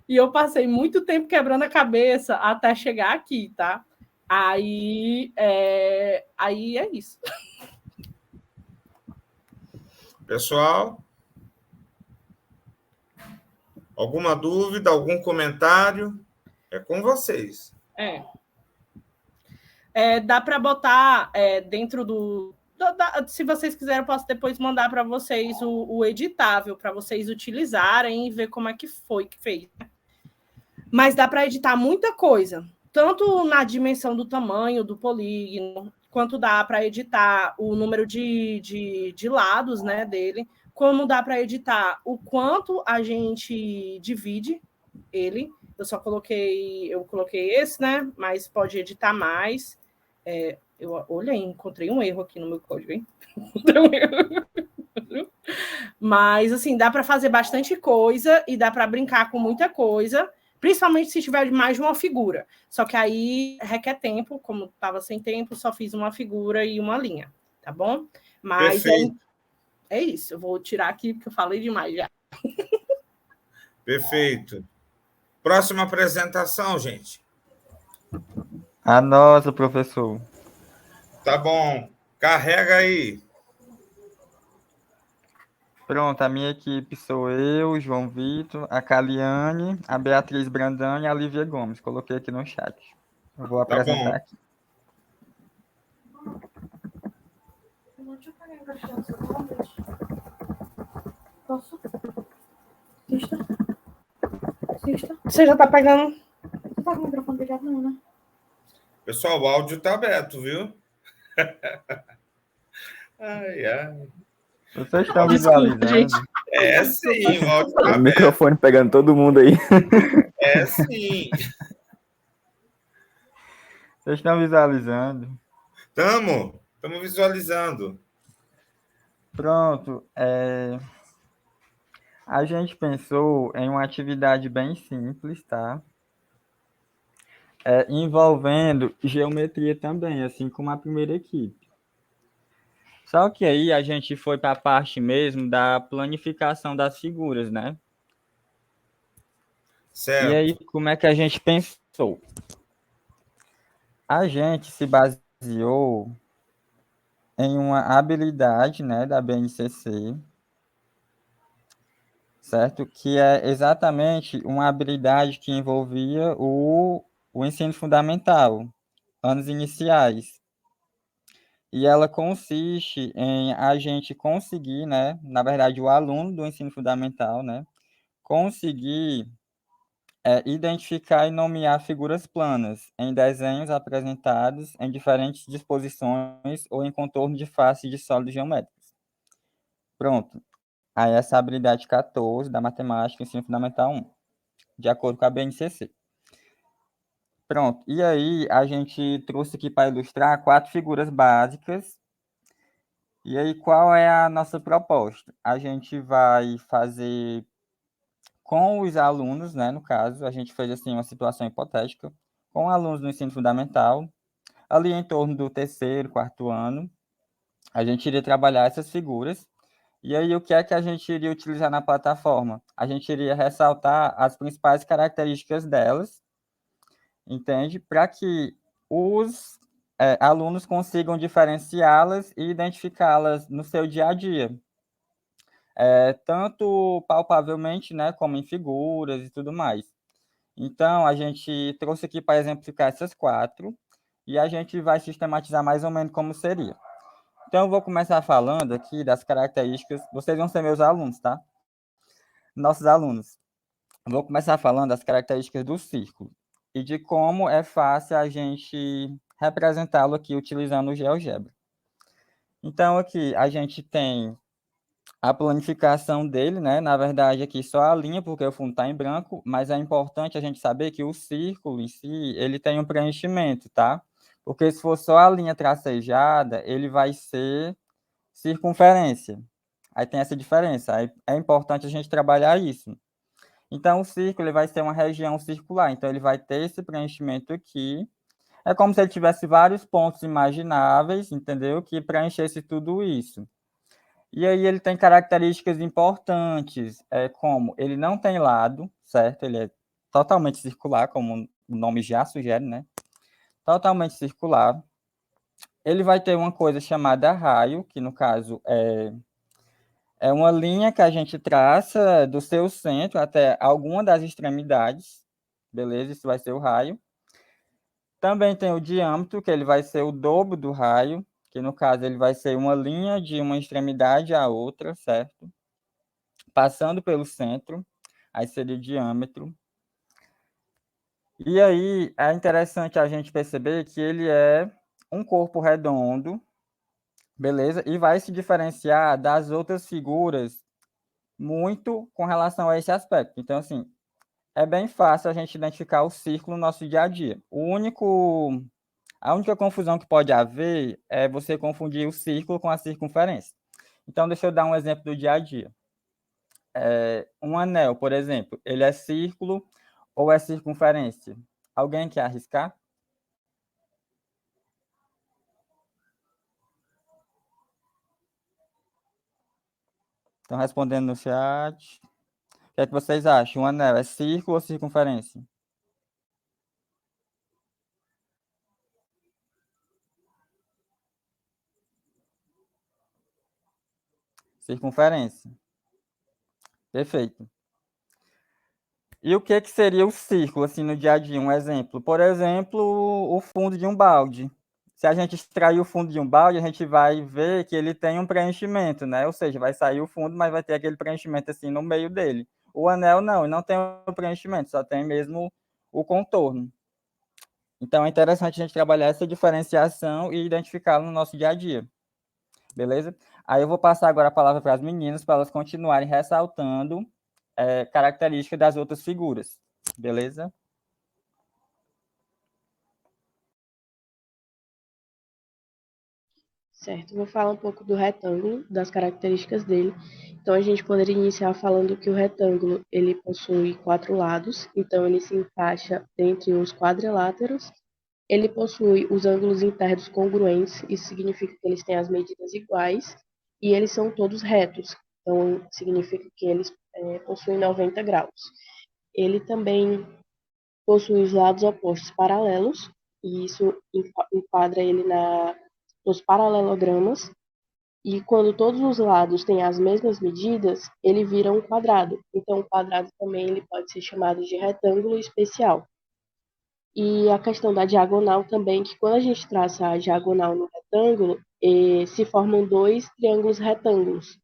E eu passei muito tempo quebrando a cabeça até chegar aqui, tá? Aí é isso. Pessoal, alguma dúvida, algum comentário? É com vocês. Dá para botar dentro do... se vocês quiserem, eu posso depois mandar para vocês o editável, para vocês utilizarem e ver como é que foi que fez. Mas dá para editar muita coisa, tanto na dimensão do tamanho do polígono, quanto dá para editar o número de lados, né, dele, como dá para editar o quanto a gente divide ele. Eu coloquei esse, né, mas pode editar mais. Encontrei um erro aqui no meu código, hein? Mas, assim, dá para fazer bastante coisa e dá para brincar com muita coisa, principalmente se tiver mais de uma figura. Só que aí requer tempo, como estava sem tempo, só fiz uma figura e uma linha, tá bom? Mas é isso, eu vou tirar aqui porque eu falei demais já. Perfeito. Próxima apresentação, gente. A nossa, professor. Tá bom. Carrega aí. Pronto, a minha equipe sou eu, João Vitor, a Caliane, a Beatriz Brandão e a Lívia Gomes. Coloquei aqui no chat. Eu vou apresentar aqui. Posso? Você já está pegando? Você tá com o microfone ligado, não, né? Pessoal, o áudio está aberto, viu? Ai. Vocês estão visualizando? Gente. Sim, o áudio tá aberto. O microfone pegando todo mundo aí. Sim. Vocês estão visualizando? Estamos visualizando. Pronto. A gente pensou em uma atividade bem simples, tá? Envolvendo geometria também, assim como a primeira equipe. Só que aí a gente foi para a parte mesmo da planificação das figuras, né? Certo. E aí, como é que a gente pensou? A gente se baseou em uma habilidade, né, da BNCC, certo? Que é exatamente uma habilidade que envolvia o ensino fundamental, anos iniciais. E ela consiste em a gente conseguir, né, na verdade, o aluno do ensino fundamental, né, conseguir identificar e nomear figuras planas em desenhos apresentados em diferentes disposições ou em contorno de face de sólidos geométricos. Pronto. Aí essa habilidade 14 da matemática, ensino fundamental 1, de acordo com a BNCC. Pronto. E aí a gente trouxe aqui para ilustrar 4 figuras básicas. E aí qual é a nossa proposta? A gente vai fazer com os alunos, né, no caso, a gente fez assim uma situação hipotética, com alunos do ensino fundamental, ali em torno do 3º, 4º ano, a gente iria trabalhar essas figuras. E aí, o que é que a gente iria utilizar na plataforma? A gente iria ressaltar as principais características delas, entende? Para que os alunos consigam diferenciá-las e identificá-las no seu dia a dia. Tanto palpavelmente, né, como em figuras e tudo mais. Então, a gente trouxe aqui para exemplificar essas 4, e a gente vai sistematizar mais ou menos como seria. Então, eu vou começar falando aqui das características. Vocês vão ser meus alunos, tá? Nossos alunos. Vou começar falando das características do círculo e de como é fácil a gente representá-lo aqui utilizando o GeoGebra. Então, aqui a gente tem a planificação dele, né? Na verdade, aqui só a linha, porque o fundo está em branco, mas é importante a gente saber que o círculo em si, ele tem um preenchimento, tá? Porque se for só a linha tracejada, ele vai ser circunferência. Aí tem essa diferença. Aí é importante a gente trabalhar isso. Então, o círculo ele vai ser uma região circular. Então, ele vai ter esse preenchimento aqui. É como se ele tivesse vários pontos imagináveis, entendeu? Que preenchesse tudo isso. E aí ele tem características importantes, como ele não tem lado, certo? Ele é totalmente circular, como o nome já sugere, né? Totalmente circular. Ele vai ter uma coisa chamada raio, que no caso é uma linha que a gente traça do seu centro até alguma das extremidades, beleza? Isso vai ser o raio. Também tem o diâmetro, que ele vai ser o dobro do raio, que no caso ele vai ser uma linha de uma extremidade à outra, certo? Passando pelo centro, aí seria o diâmetro. E aí é interessante a gente perceber que ele é um corpo redondo, beleza? E vai se diferenciar das outras figuras muito com relação a esse aspecto. Então, assim, é bem fácil a gente identificar o círculo no nosso dia a dia. A única confusão que pode haver é você confundir o círculo com a circunferência. Então, deixa eu dar um exemplo do dia a dia. Um anel, por exemplo, ele é círculo ou é circunferência? Alguém quer arriscar? Estão respondendo no chat. O que é que vocês acham? Um anel é círculo ou circunferência? Circunferência. Perfeito. E o que seria o círculo, assim, no dia a dia? Um exemplo. Por exemplo, o fundo de um balde. Se a gente extrair o fundo de um balde, a gente vai ver que ele tem um preenchimento, né? Ou seja, vai sair o fundo, mas vai ter aquele preenchimento assim no meio dele. O anel não tem o preenchimento, só tem mesmo o contorno. Então é interessante a gente trabalhar essa diferenciação e identificá-la no nosso dia a dia. Beleza? Aí eu vou passar agora a palavra para as meninas, para elas continuarem ressaltando características das outras figuras. Beleza? Certo, vou falar um pouco do retângulo, das características dele. Então, a gente poderia iniciar falando que o retângulo, ele possui 4 lados, então ele se encaixa entre os quadriláteros. Ele possui os ângulos internos congruentes, isso significa que eles têm as medidas iguais, e eles são todos retos, então significa que eles possuem 90 graus. Ele também possui os lados opostos paralelos, e isso enquadra ele nos paralelogramas, e quando todos os lados têm as mesmas medidas, ele vira um quadrado. Então, o quadrado também ele pode ser chamado de retângulo especial. E a questão da diagonal também, que quando a gente traça a diagonal no retângulo, se formam 2 triângulos retângulos.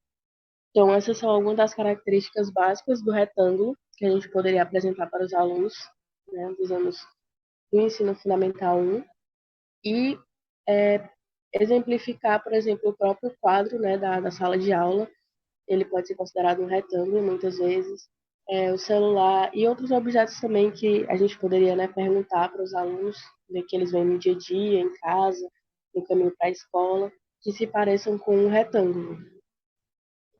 Então, essas são algumas das características básicas do retângulo que a gente poderia apresentar para os alunos, né, dos anos do ensino fundamental 1. E exemplificar, por exemplo, o próprio quadro, né, da sala de aula. Ele pode ser considerado um retângulo, muitas vezes. O celular e outros objetos também que a gente poderia, né, perguntar para os alunos, né, que eles veem no dia a dia, em casa, no caminho para a escola, que se pareçam com um retângulo.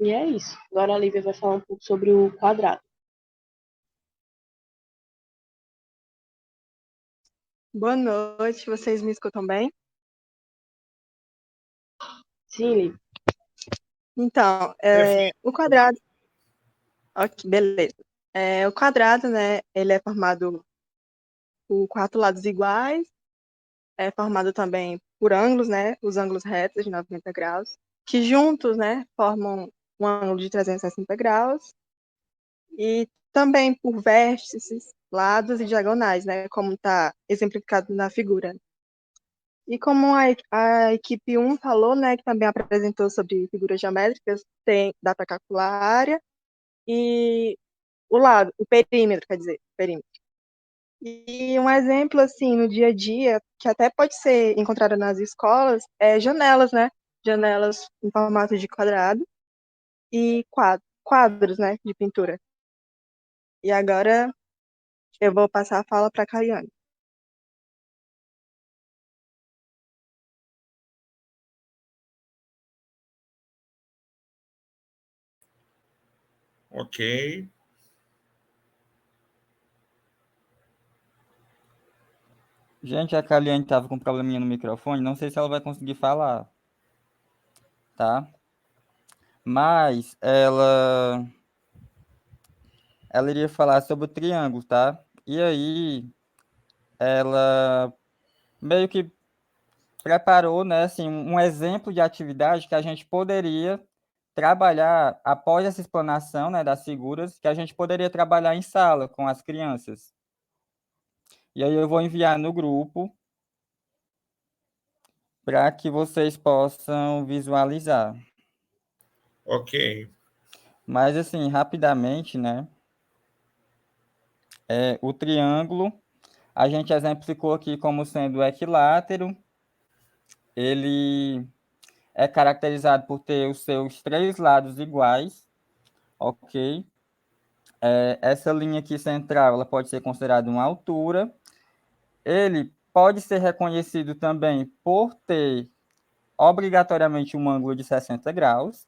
E é isso. Agora a Lívia vai falar um pouco sobre o quadrado. Boa noite, vocês me escutam bem? Sim, Lívia. Então, o quadrado. Ok, beleza. O quadrado, né, ele é formado por 4 lados iguais, é formado também por ângulos, né, os ângulos retos de 90 graus, que juntos, né, formam um ângulo de 360 graus, e também por vértices, lados e diagonais, né, como está exemplificado na figura. E como a equipe 1 falou, né, que também apresentou sobre figuras geométricas, dá para calcular a área e o perímetro, quer dizer, perímetro. E um exemplo, assim, no dia a dia, que até pode ser encontrado nas escolas, é janelas, né? Janelas em formato de quadrado e quadros, né, de pintura. E agora eu vou passar a fala para a Caiane. Ok. Gente, a Kaliane estava com um probleminha no microfone, não sei se ela vai conseguir falar, tá? Mas ela iria falar sobre o triângulo, tá? E aí, ela meio que preparou, né, assim, um exemplo de atividade que a gente poderia trabalhar após essa explanação, né, das figuras, que a gente poderia trabalhar em sala com as crianças. E aí eu vou enviar no grupo para que vocês possam visualizar. Ok. Mas, assim, rapidamente, né, o triângulo, a gente exemplificou aqui como sendo equilátero, ele é caracterizado por ter os seus 3 lados iguais, ok? Essa linha aqui central, ela pode ser considerada uma altura. Ele pode ser reconhecido também por ter obrigatoriamente um ângulo de 60 graus.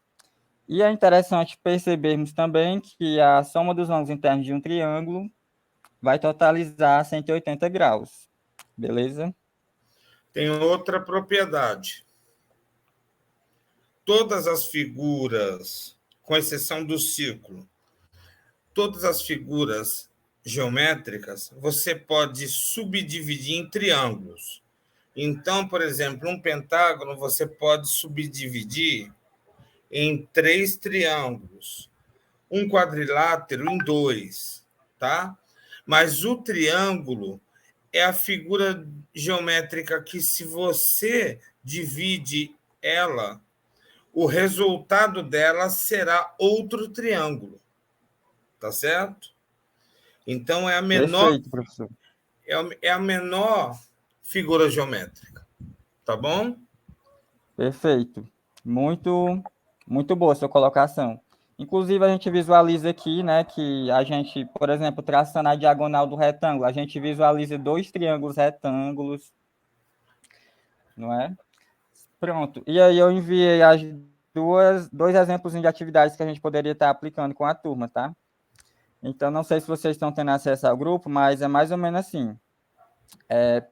E é interessante percebermos também que a soma dos ângulos internos de um triângulo vai totalizar 180 graus. Beleza? Tem outra propriedade. Todas as figuras, com exceção do círculo, todas as figuras geométricas, você pode subdividir em triângulos. Então, por exemplo, um pentágono você pode subdividir em 3 triângulos, um quadrilátero em 2, tá? Mas o triângulo é a figura geométrica que, se você divide ela, o resultado dela será outro triângulo, tá certo? Então, é a menor, Perfeito, professor. é a menor figura geométrica, tá bom? Perfeito. Muito, muito boa a sua colocação. Inclusive, a gente visualiza aqui, né, que a gente, por exemplo, traçando a diagonal do retângulo, a gente visualiza 2 triângulos retângulos, não é? Pronto. E aí eu enviei as 2 exemplos de atividades que a gente poderia estar aplicando com a turma, tá? Então, não sei se vocês estão tendo acesso ao grupo, mas é mais ou menos assim.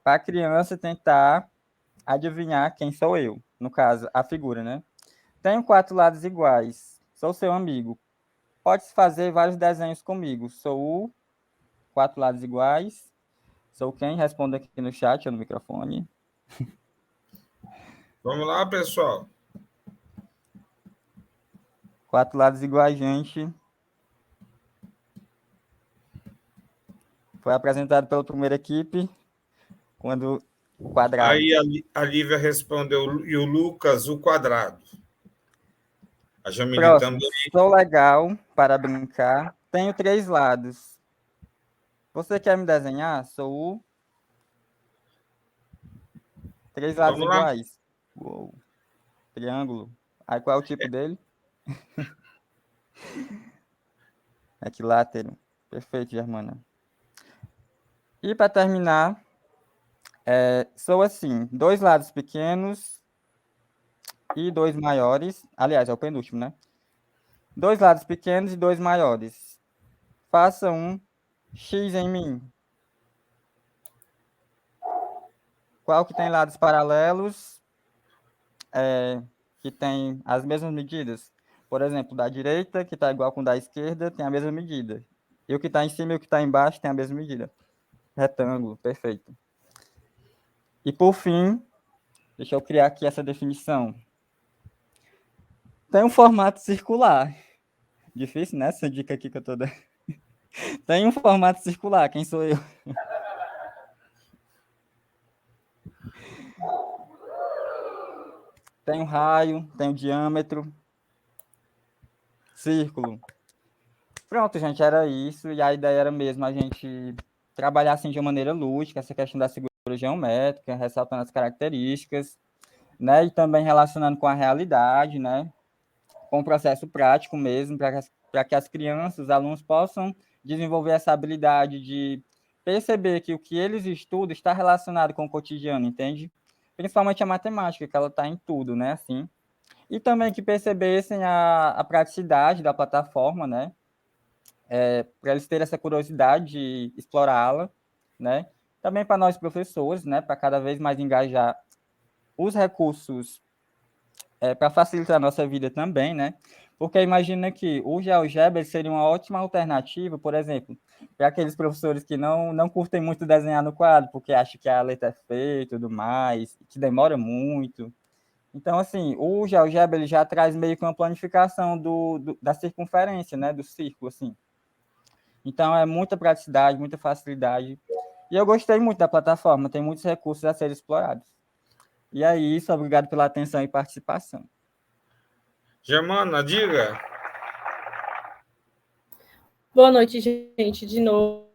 Para a criança tentar adivinhar quem sou eu, no caso, a figura, né? Tenho 4 lados iguais, sou seu amigo. Pode fazer vários desenhos comigo. Sou 4 lados iguais. Sou quem? Responda aqui no chat ou no microfone. Vamos lá, pessoal. 4 lados iguais, gente. Foi apresentado pela primeira equipe, quando o quadrado. Aí a Lívia respondeu, e o Lucas, o quadrado. A Jamile Próximo. também. Sou legal para brincar. Tenho 3 lados. Você quer me desenhar? Sou o 3 lados Vamos lá. iguais. Uou. Triângulo. Aí qual é o tipo dele? Equilátero. Perfeito, Germana. E para terminar, sou assim, 2 lados pequenos e 2 maiores. Aliás, é o penúltimo, né? 2 lados pequenos e 2 maiores. Faça um X em mim. Qual que tem lados paralelos, que tem as mesmas medidas? Por exemplo, da direita, que está igual com o da esquerda, tem a mesma medida. E o que está em cima e o que está embaixo tem a mesma medida. Retângulo, perfeito. E por fim, deixa eu criar aqui essa definição. Tem um formato circular. Difícil, né? Essa dica aqui que eu tô dando. Tem um formato circular, quem sou eu? Tem um raio, tem um diâmetro. Círculo. Pronto, gente, era isso. E a ideia era mesmo a gente trabalhar assim de uma maneira lúdica, essa questão da figura geométrica, ressaltando as características, né? E também relacionando com a realidade, né? Com o processo prático mesmo, para que as crianças, os alunos possam desenvolver essa habilidade de perceber que o que eles estudam está relacionado com o cotidiano, entende? Principalmente a matemática, que ela está em tudo, né? Assim. E também que percebessem a praticidade da plataforma, né? para eles terem essa curiosidade de explorá-la, né? Também para nós professores, né? Para cada vez mais engajar os recursos para facilitar a nossa vida também, né? Porque imagina que o GeoGebra seria uma ótima alternativa, por exemplo, para aqueles professores que não curtem muito desenhar no quadro, porque acham que a letra é feia e tudo mais, que demora muito. Então, assim, o GeoGebra ele já traz meio que uma planificação da circunferência, né? Do círculo, assim. Então, é muita praticidade, muita facilidade. E eu gostei muito da plataforma, tem muitos recursos a serem explorados. E é isso, obrigado pela atenção e participação. Germana, diga. Boa noite, gente, de novo.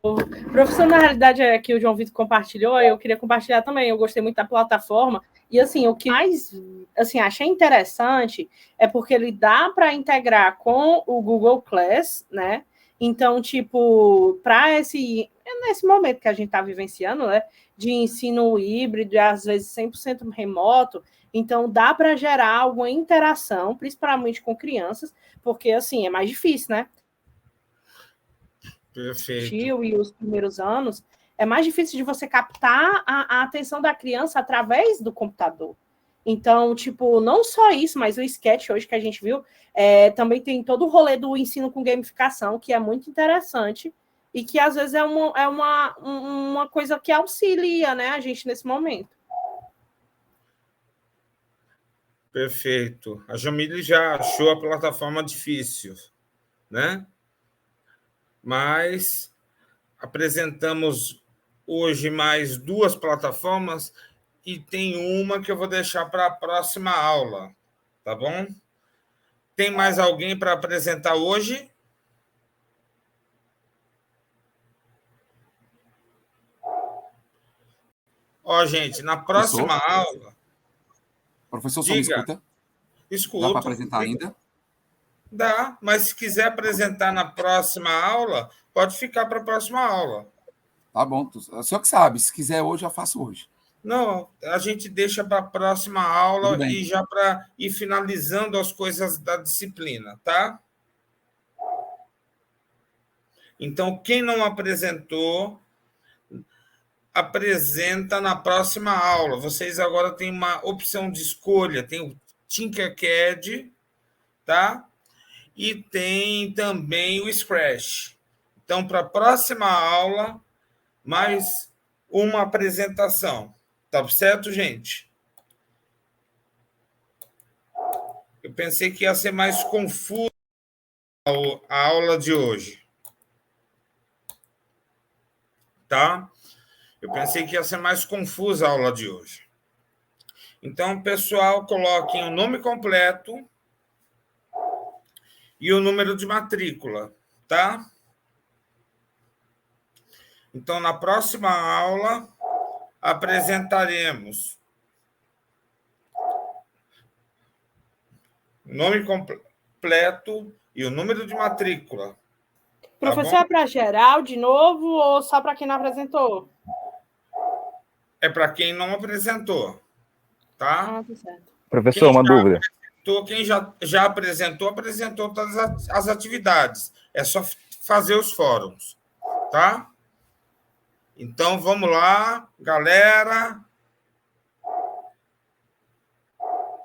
Professor, na realidade, é que o João Vitor compartilhou, eu queria compartilhar também, eu gostei muito da plataforma, e assim, o que mais assim, achei interessante é porque ele dá para integrar com o Google Class, né? Então, tipo, para nesse momento que a gente está vivenciando, né, de ensino híbrido, às vezes 100% remoto, então dá para gerar alguma interação, principalmente com crianças, porque assim, é mais difícil, né? Perfeito. E os primeiros anos, é mais difícil de você captar a atenção da criança através do computador. Então, tipo, não só isso, mas o sketch hoje que a gente viu, também tem todo o rolê do ensino com gamificação, que é muito interessante e que às vezes é uma coisa que auxilia, né, a gente nesse momento. Perfeito. A Jamile já achou a plataforma difícil, né? Mas apresentamos hoje mais 2 plataformas e tem uma que eu vou deixar para a próxima aula, tá bom? Tem mais alguém para apresentar hoje? Ó, gente, na próxima aula... Professor, só me escuta? Escuto. Dá para apresentar ainda? Dá, mas se quiser apresentar na próxima aula, pode ficar para a próxima aula. Tá bom, o senhor que sabe, se quiser hoje, eu faço hoje. Não, a gente deixa para a próxima aula e já para ir finalizando as coisas da disciplina, tá? Então, quem não apresentou, apresenta na próxima aula. Vocês agora têm uma opção de escolha, tem o Tinkercad, tá? E tem também o Scratch. Então, para a próxima aula, mais uma apresentação. Tá certo, gente? Eu pensei que ia ser mais confuso a aula de hoje. Tá? Eu pensei que ia ser mais confusa a aula de hoje. Então, pessoal, coloquem o nome completo e o número de matrícula, tá? Então, na próxima aula, apresentaremos o nome completo e o número de matrícula. Professor, é para geral de novo ou só para quem não apresentou? É para quem não apresentou, tá? Tá certo. Professor, uma dúvida. Quem já apresentou todas as atividades. É só fazer os fóruns, tá? Então, vamos lá, galera.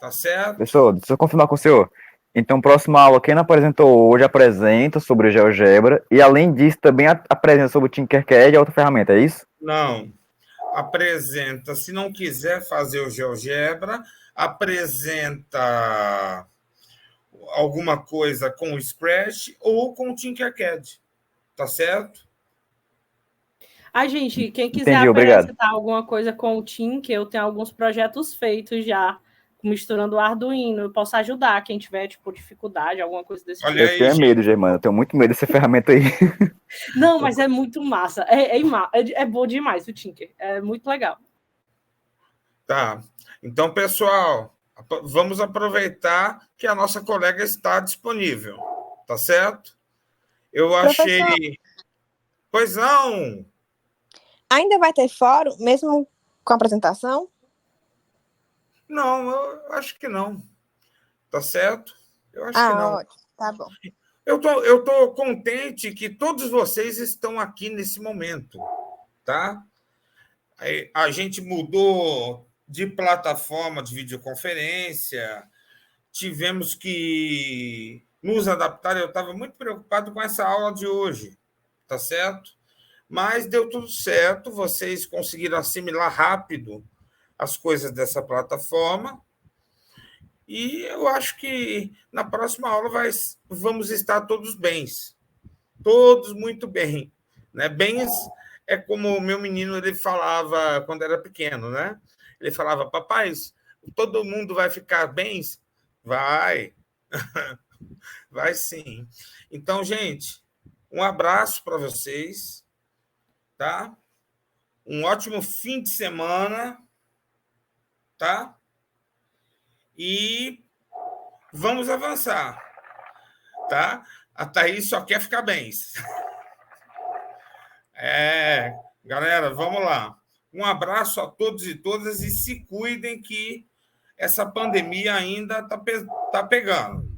Tá certo? Professor, deixa eu confirmar com o senhor. Então, próxima aula, quem não apresentou hoje apresenta sobre o GeoGebra e, além disso, também apresenta sobre o Tinkercad e a outra ferramenta, é isso? Não. Apresenta, se não quiser fazer o GeoGebra, apresenta alguma coisa com o Scratch ou com o Tinkercad. Tá certo? Gente, quem quiser apresentar alguma coisa com o Tinker, eu tenho alguns projetos feitos já, misturando o Arduino. Eu posso ajudar quem tiver, tipo, dificuldade, alguma coisa desse tipo. Eu tenho medo, Germana. Eu tenho muito medo dessa ferramenta aí. Não, mas é muito massa. É bom demais o Tinker. É muito legal. Tá. Então, pessoal, vamos aproveitar que a nossa colega está disponível. Tá certo? Eu achei... Professor. Pois não! Ainda vai ter fórum, mesmo com a apresentação? Não, eu acho que não. Tá certo? Eu acho que não. Ótimo. Tá bom. Eu tô contente que todos vocês estão aqui nesse momento, tá? A gente mudou de plataforma de videoconferência, tivemos que nos adaptar. Eu estava muito preocupado com essa aula de hoje, tá certo? Mas deu tudo certo, vocês conseguiram assimilar rápido as coisas dessa plataforma. E eu acho que na próxima aula vamos estar todos bens, todos muito bem, né? Bens é como o meu menino ele falava quando era pequeno, né? Ele falava: papai, todo mundo vai ficar bens? Vai, vai sim. Então, gente, um abraço para vocês, tá? Um ótimo fim de semana, tá? E vamos avançar, tá? A Thaís só quer ficar bem. Galera, vamos lá. Um abraço a todos e todas e se cuidem que essa pandemia ainda tá pegando.